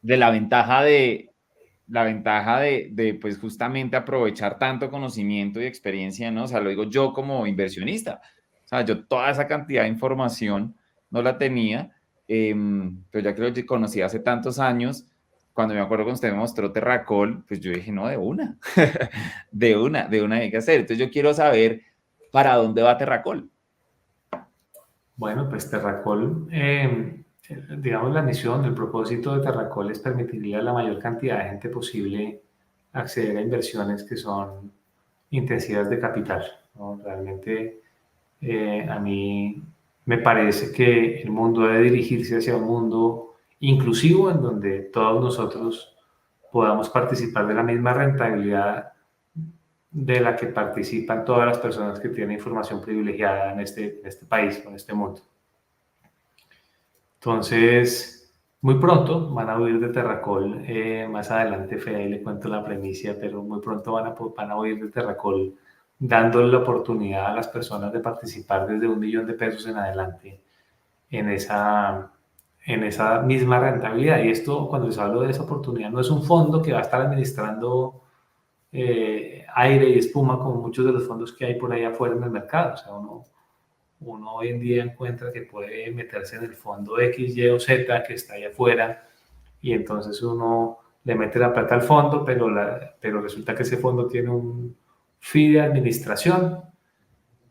de la ventaja de, pues justamente aprovechar tanto conocimiento y experiencia, ¿no? O sea, lo digo yo como inversionista. O sea, yo toda esa cantidad de información no la tenía, pero ya que lo conocí hace tantos años, cuando me acuerdo cuando usted me mostró Terracol, pues yo dije, no, de una, de una hay que hacer. Entonces yo quiero saber para dónde va Terracol. Bueno, pues Terracol, digamos, la misión, el propósito de Terracol es permitirle a la mayor cantidad de gente posible acceder a inversiones que son intensivas de capital, ¿no? Realmente a mí me parece que el mundo debe dirigirse hacia un mundo inclusivo en donde todos nosotros podamos participar de la misma rentabilidad de la que participan todas las personas que tienen información privilegiada en este país, en este mundo. Entonces, muy pronto van a oír de Terracol. Más adelante, Fede, le cuento la premisa, pero muy pronto van a oír de Terracol dándole la oportunidad a las personas de participar desde $1.000.000 en adelante en esa misma rentabilidad. Y esto, cuando les hablo de esa oportunidad, no es un fondo que va a estar administrando aire y espuma como muchos de los fondos que hay por ahí afuera en el mercado. O sea, uno hoy en día encuentra que puede meterse en el fondo X, Y o Z que está ahí afuera y entonces uno le mete la plata al fondo, pero resulta que ese fondo tiene un fee de administración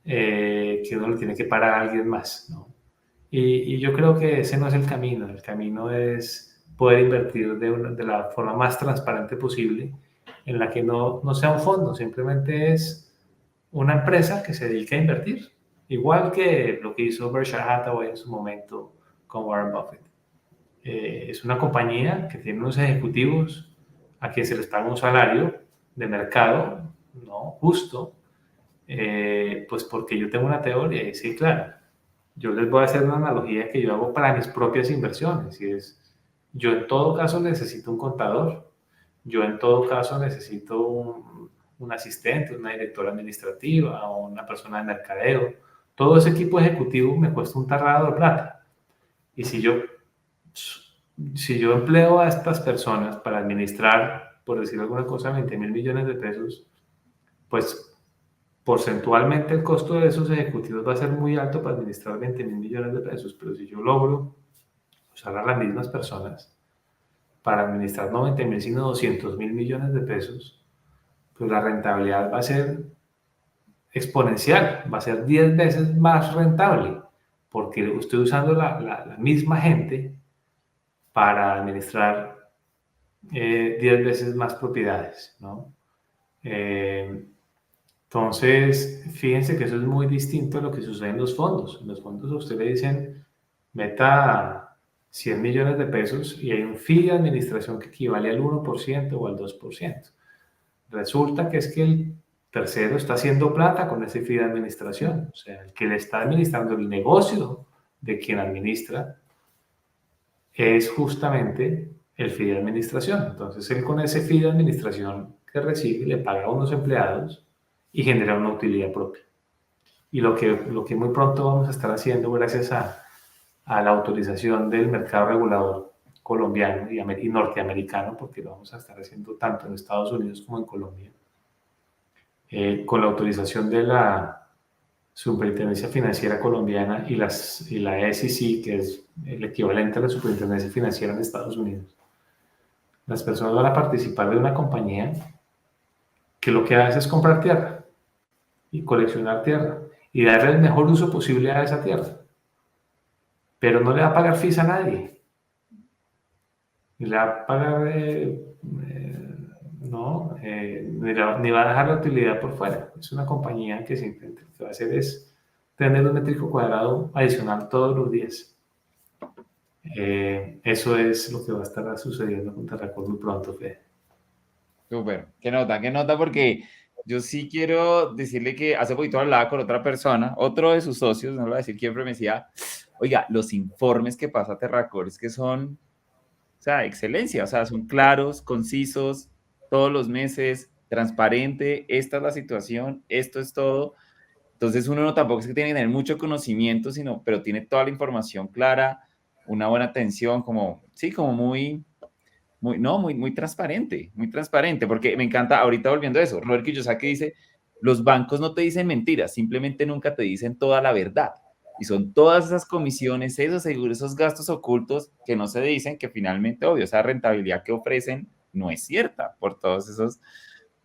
que uno le tiene que pagar a alguien más, ¿no? Y yo creo que ese no es el camino es poder invertir de la forma más transparente posible, en la que no sea un fondo, simplemente es una empresa que se dedica a invertir, igual que lo que hizo Berkshire Hathaway en su momento con Warren Buffett. Es una compañía que tiene unos ejecutivos a quienes se les paga un salario de mercado, ¿no? Justo, pues porque yo tengo una teoría y sí, claro, yo les voy a hacer una analogía que yo hago para mis propias inversiones y es, yo en todo caso necesito un contador, yo en todo caso necesito un asistente, una directora administrativa o una persona de mercadeo. Todo ese equipo ejecutivo me cuesta un tarrado de plata. Y si yo empleo a estas personas para administrar, por decir alguna cosa, $20.000.000.000, pues porcentualmente el costo de esos ejecutivos va a ser muy alto para administrar $20.000.000.000, pero si yo logro usar a las mismas personas para administrar no 20.000, sino $200.000.000.000, pues la rentabilidad va a ser exponencial, va a ser 10 veces más rentable, porque estoy usando la misma gente para administrar 10 veces más propiedades, ¿no? Entonces, fíjense que eso es muy distinto a lo que sucede en los fondos. En los fondos a usted le dicen, meta $100.000.000 y hay un fee de administración que equivale al 1% o al 2%. Resulta que es que el tercero está haciendo plata con ese fee de administración. O sea, el que le está administrando el negocio de quien administra es justamente el fee de administración. Entonces, él con ese fee de administración que recibe le paga a unos empleados y genera una utilidad propia. Y lo que muy pronto vamos a estar haciendo gracias a la autorización del mercado regulador colombiano y norteamericano, porque lo vamos a estar haciendo tanto en Estados Unidos como en Colombia, con la autorización de la Superintendencia Financiera Colombiana y la SEC, que es el equivalente a la Superintendencia Financiera en Estados Unidos. Las personas van a participar de una compañía que lo que hace es comprar tierra y coleccionar tierra y darle el mejor uso posible a esa tierra. Pero no le va a pagar fees a nadie. Ni le va a pagar, ni va a dejar la utilidad por fuera. Es una compañía que simplemente lo que va a hacer es tener un métrico cuadrado adicional todos los días. Eso es lo que va a estar sucediendo con Terracol muy pronto, Fede. Súper, qué nota, porque yo sí quiero decirle que hace poquito hablaba con otra persona, otro de sus socios, no lo voy a decir quién, pero me decía, oiga, los informes que pasa Terracor es que son, o sea, excelencia, o sea, son claros, concisos, todos los meses, transparente, esta es la situación, esto es todo. Entonces uno no tampoco es que tiene que tener mucho conocimiento, sino, pero tiene toda la información clara, una buena atención, como, sí, como muy muy, no, muy transparente, porque me encanta, ahorita volviendo a eso, Robert Kiyosaki dice, los bancos no te dicen mentiras, simplemente nunca te dicen toda la verdad. Y son todas esas comisiones, esos seguros, esos gastos ocultos que no se dicen, que finalmente, obvio, esa rentabilidad que ofrecen no es cierta por todos esos,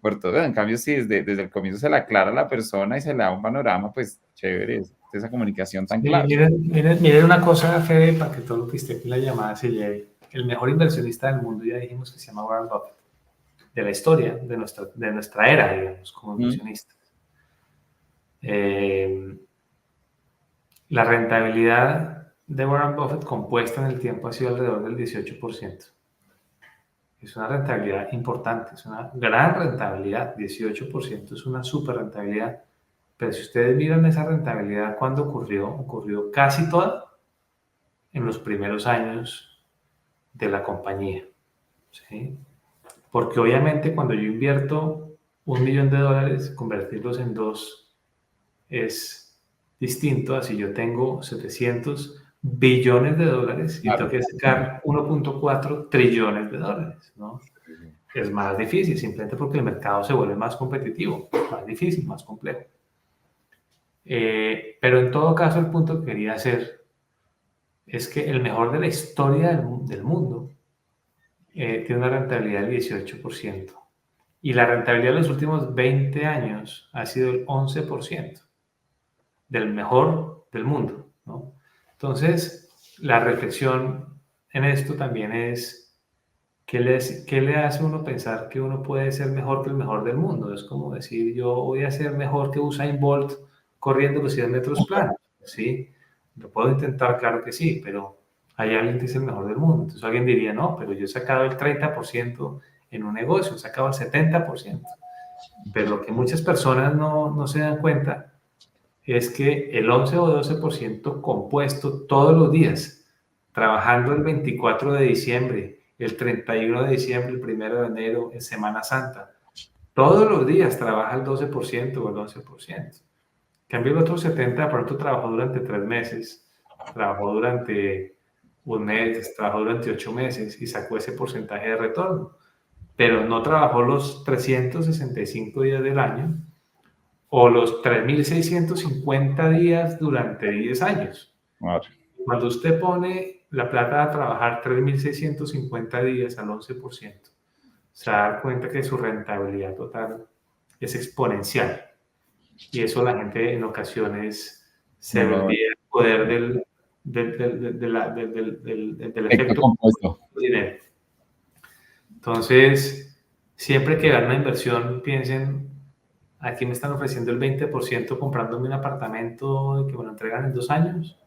por todo. En cambio, si desde el comienzo se le aclara a la persona y se le da un panorama, pues chévere, esa comunicación tan Sí, clara. miren una cosa, Fede, para que todo lo que esté aquí en la llamada se lleve. El mejor inversionista del mundo, ya dijimos que se llama Warren Buffett, de la historia, de nuestra era, digamos, como Mm, inversionistas. Eh, la rentabilidad de Warren Buffett compuesta en el tiempo ha sido alrededor del 18%. Es una rentabilidad importante, es una gran rentabilidad. 18% es una super rentabilidad. Pero si ustedes miran esa rentabilidad, ¿cuándo ocurrió? Ocurrió casi toda en los primeros años de la compañía. ¿Sí? Porque obviamente cuando yo invierto $1.000.000, convertirlos en dos es distinto a si yo tengo 700 billones de dólares y tengo claro. que sacar 1.4 trillones de dólares, ¿no? Es más difícil, simplemente porque el mercado se vuelve más competitivo, más difícil, más complejo. Pero en todo caso, el punto que quería hacer es que el mejor de la historia del mundo tiene una rentabilidad del 18%. Y la rentabilidad de los últimos 20 años ha sido el 11% del mejor del mundo, ¿no? Entonces, la reflexión en esto también es, ¿qué le hace a uno pensar que uno puede ser mejor que el mejor del mundo? Es como decir, yo voy a ser mejor que Usain Bolt corriendo los 100 metros planos, ¿sí? Lo puedo intentar, claro que sí, pero hay alguien que es el mejor del mundo. Entonces alguien diría, no, pero yo he sacado el 30% en un negocio, he sacado el 70%. Pero lo que muchas personas no se dan cuenta es que el 11 o 12% compuesto todos los días, trabajando el 24 de diciembre, el 31 de diciembre, el 1 de enero, en Semana Santa, todos los días trabaja el 12% o el 11%. En cambio, el otro 70% de pronto trabajó durante 3 meses, trabajó durante un mes, trabajó durante 8 meses y sacó ese porcentaje de retorno, pero no trabajó los 365 días del año o los 3.650 días durante 10 años. Claro. Cuando usted pone la plata a trabajar 3.650 días al 11%, se da cuenta que su rentabilidad total es exponencial. Y eso la gente en ocasiones se No le lo olvida el poder del efecto efecto compuesto. dinero. Entonces, siempre que hagan una inversión, piensen, aquí me están ofreciendo el 20% comprándome un apartamento que me lo entregan en 2 años.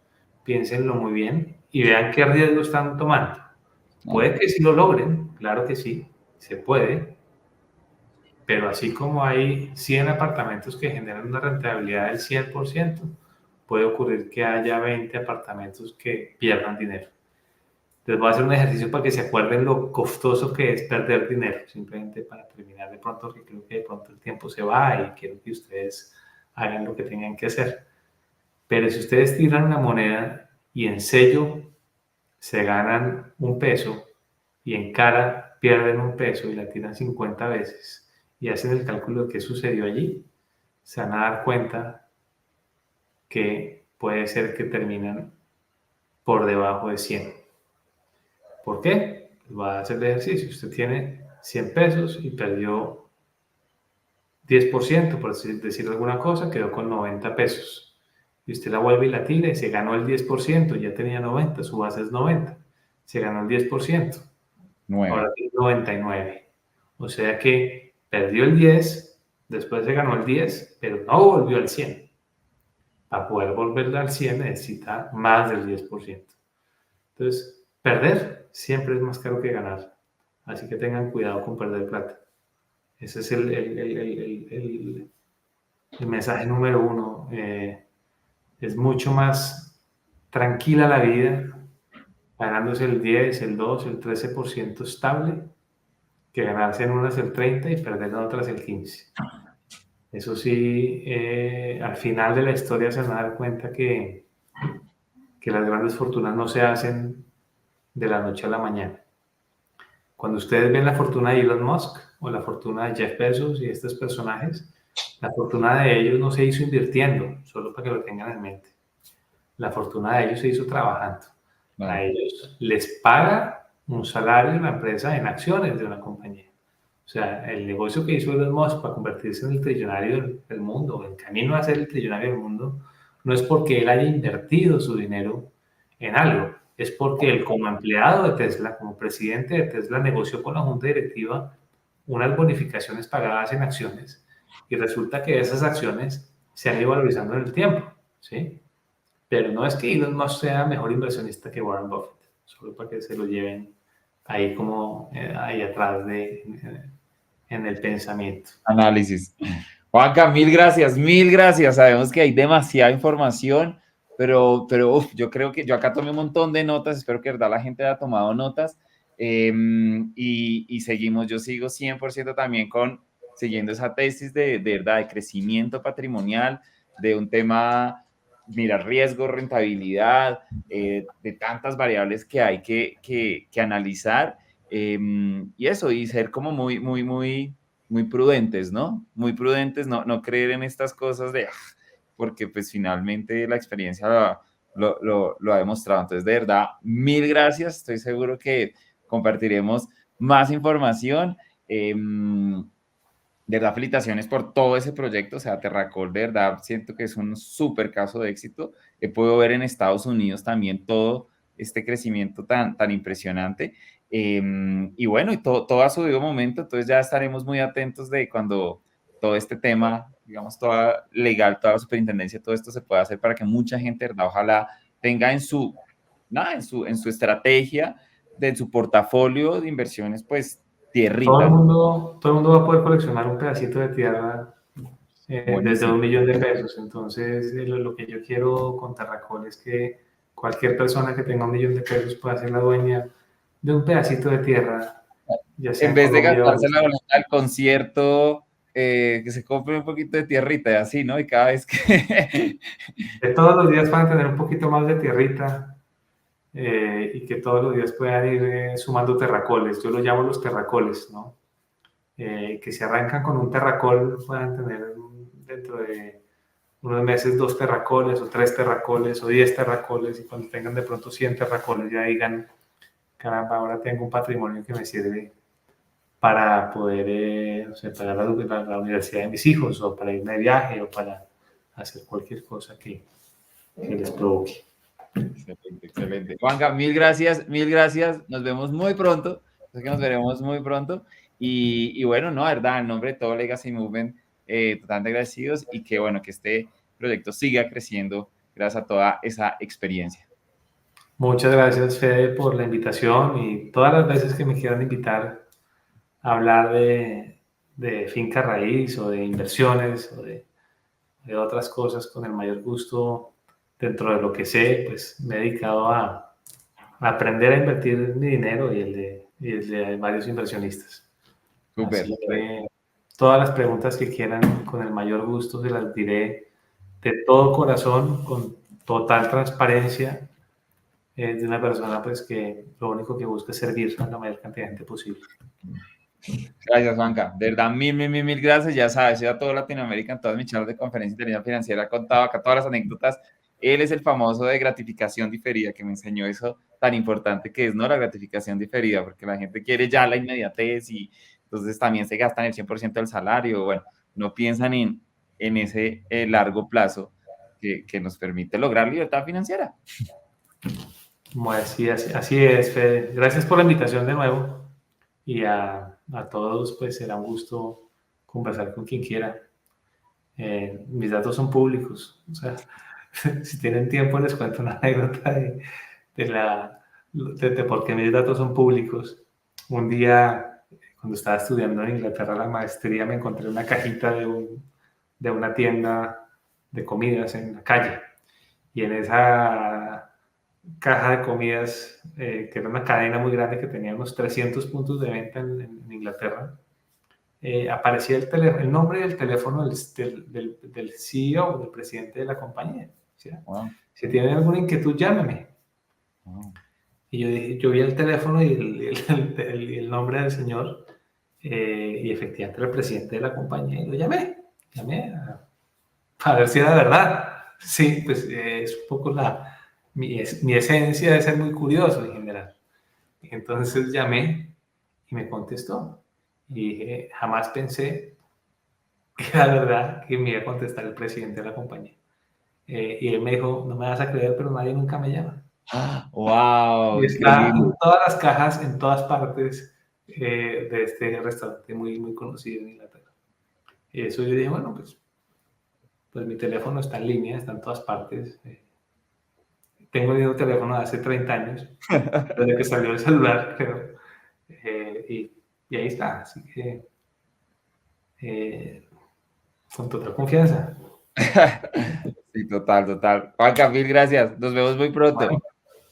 Piénsenlo muy bien y vean qué riesgo están tomando. Claro. Puede que sí lo logren, claro que sí, se puede, pero así como hay 100 apartamentos que generan una rentabilidad del 100%, puede ocurrir que haya 20 apartamentos que pierdan dinero. Les voy a hacer un ejercicio para que se acuerden lo costoso que es perder dinero, simplemente para terminar de pronto, que creo que de pronto el tiempo se va y quiero que ustedes hagan lo que tengan que hacer. Pero si ustedes tiran una moneda y en sello se ganan 1 peso y en cara pierden 1 peso y la tiran 50 veces y hacen el cálculo de qué sucedió allí, se van a dar cuenta que puede ser que terminan por debajo de 100. ¿Por qué? Pues va a hacer el ejercicio. Usted tiene 100 pesos y perdió 10%, por decir alguna cosa, quedó con 90 pesos. Y usted la vuelve y la tira y se ganó el 10%, ya tenía 90, su base es 90. Se ganó el 10%, ahora 9. tiene 99. O sea que perdió el 10, después se ganó el 10, pero no volvió al 100. Para poder volver al 100 necesita más del 10%. Entonces, perder siempre es más caro que ganar. Así que tengan cuidado con perder plata. Ese es el mensaje número uno. Es mucho más tranquila la vida ganándose el 10, el 2, el 13% estable que ganarse en unas el 30 y perder en otras el 15. Eso sí, al final de la historia se van a dar cuenta que las grandes fortunas no se hacen de la noche a la mañana. Cuando ustedes ven la fortuna de Elon Musk o la fortuna de Jeff Bezos y estos personajes, la fortuna de ellos no se hizo invirtiendo, solo para que lo tengan en mente. La fortuna de ellos se hizo trabajando. A ellos les paga un salario en la empresa en acciones de una compañía. O sea, el negocio que hizo Elon Musk para convertirse en el trillonario del mundo, el camino a ser el trillonario del mundo, no es porque él haya invertido su dinero en algo, es porque él como empleado de Tesla, como presidente de Tesla, negoció con la junta directiva unas bonificaciones pagadas en acciones y resulta que esas acciones se han ido valorizando en el tiempo, ¿sí? Pero no es que Elon Musk sea mejor inversionista que Warren Buffett, solo para que se lo lleven ahí como ahí atrás en el pensamiento. Análisis. Juanca, mil gracias, mil gracias. Sabemos que hay demasiada información, pero uf, yo creo que yo acá tomé un montón de notas, espero que de verdad la gente haya tomado notas y seguimos, yo sigo 100% también siguiendo esa tesis de verdad, de crecimiento patrimonial, de un tema, mira, riesgo, rentabilidad, de tantas variables que hay que analizar y eso, y ser como muy prudentes, ¿no? Muy prudentes, no creer en estas cosas porque pues finalmente la experiencia lo ha demostrado. Entonces, de verdad, mil gracias. Estoy seguro que compartiremos más información. De verdad, felicitaciones por todo ese proyecto. O sea, Terracol, de verdad, siento que es un súper caso de éxito. Puedo ver en Estados Unidos también todo este crecimiento tan impresionante. Y bueno, y todo a su debido momento, entonces ya estaremos muy atentos de cuando todo este tema, digamos, toda legal, toda la superintendencia, todo esto se pueda hacer para que mucha gente, ¿verdad? Ojalá tenga en su estrategia, en su portafolio de inversiones, pues, tierrita. Todo el mundo va a poder coleccionar un pedacito de tierra desde Buenísimo. 1 millón de pesos. Entonces, lo que yo quiero con Terracol es que cualquier persona que tenga 1 millón de pesos pueda ser la dueña de un pedacito de tierra, ya sea En en vez de Colombia o en gastarse la Estados Unidos. boleta del concierto, que se compre un poquito de tierrita y así, ¿no? Y cada vez que... Que todos los días puedan tener un poquito más de tierrita y que todos los días puedan ir sumando terracoles. Yo los llamo los terracoles, ¿no? Que se arrancan con un terracol puedan tener dentro de unos meses 2 terracoles o 3 terracoles o 10 terracoles y cuando tengan de pronto 100 terracoles ya digan, caramba, ahora tengo un patrimonio que me sirve para poder o sea, pagar la universidad de mis hijos o para irme de viaje o para hacer cualquier cosa que les provoque. Excelente, excelente. Juanca, mil gracias, mil gracias. Nos vemos muy pronto. Sé que nos veremos muy pronto. Y bueno, no, verdad, en nombre de todo Legacy Movement, totalmente agradecidos y que bueno, que este proyecto siga creciendo gracias a toda esa experiencia. Muchas gracias, Fede, por la invitación y todas las veces que me quieran invitar a hablar de finca raíz o de inversiones o de otras cosas con el mayor gusto dentro de lo que sé, pues me he dedicado a aprender a invertir mi dinero y el de varios inversionistas. Súper. Así que todas las preguntas que quieran, con el mayor gusto se las diré de todo corazón, con total transparencia, de una persona pues que lo único que busca es servir a la mayor cantidad de gente posible. Gracias, Juanca. De verdad, mil gracias. Ya sabes, yo a toda Latinoamérica, en todas mis charlas de conferencia de inteligencia financiera, he contado acá todas las anécdotas. Él es el famoso de gratificación diferida, que me enseñó eso tan importante que es, ¿no? La gratificación diferida, porque la gente quiere ya la inmediatez y entonces también se gastan el 100% del salario. Bueno, no piensan en ese largo plazo que nos permite lograr libertad financiera. Bueno, así es, Fede. Gracias por la invitación de nuevo y a todos pues será un gusto conversar con quien quiera. Mis datos son públicos, o sea, si tienen tiempo les cuento una anécdota de por qué mis datos son públicos. Un día, cuando estaba estudiando en Inglaterra la maestría, me encontré una cajita de una tienda de comidas en la calle. Y en esa caja de comidas, que era una cadena muy grande que tenía unos 300 puntos de venta en Inglaterra, aparecía el nombre del teléfono del CEO, del presidente de la compañía. ¿Sí? Wow. Si tienen alguna inquietud, llámeme. Wow. Y yo, dije, yo vi el teléfono y el nombre del señor, y efectivamente era el presidente de la compañía, y lo llamé a ver si era verdad. Sí, pues es un poco mi esencia de ser muy curioso en general. Entonces llamé y me contestó. Y dije, jamás pensé que era verdad que me iba a contestar el presidente de la compañía. Y él me dijo, no me vas a creer, pero nadie nunca me llama. Wow, Y está increíble. en todas las cajas, en todas partes, de este restaurante muy, muy conocido en Inglaterra. Y eso yo dije, bueno, pues mi teléfono está en línea, está en todas partes. Tengo el mismo teléfono de hace 30 años, desde que salió el celular, creo. Y ahí está, así que con total confianza. Sí, total, total. Juanca, mil gracias. Nos vemos muy pronto.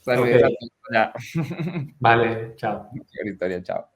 Bueno, ok, Saludos a todos allá. vale, chao. Qué historia, chao.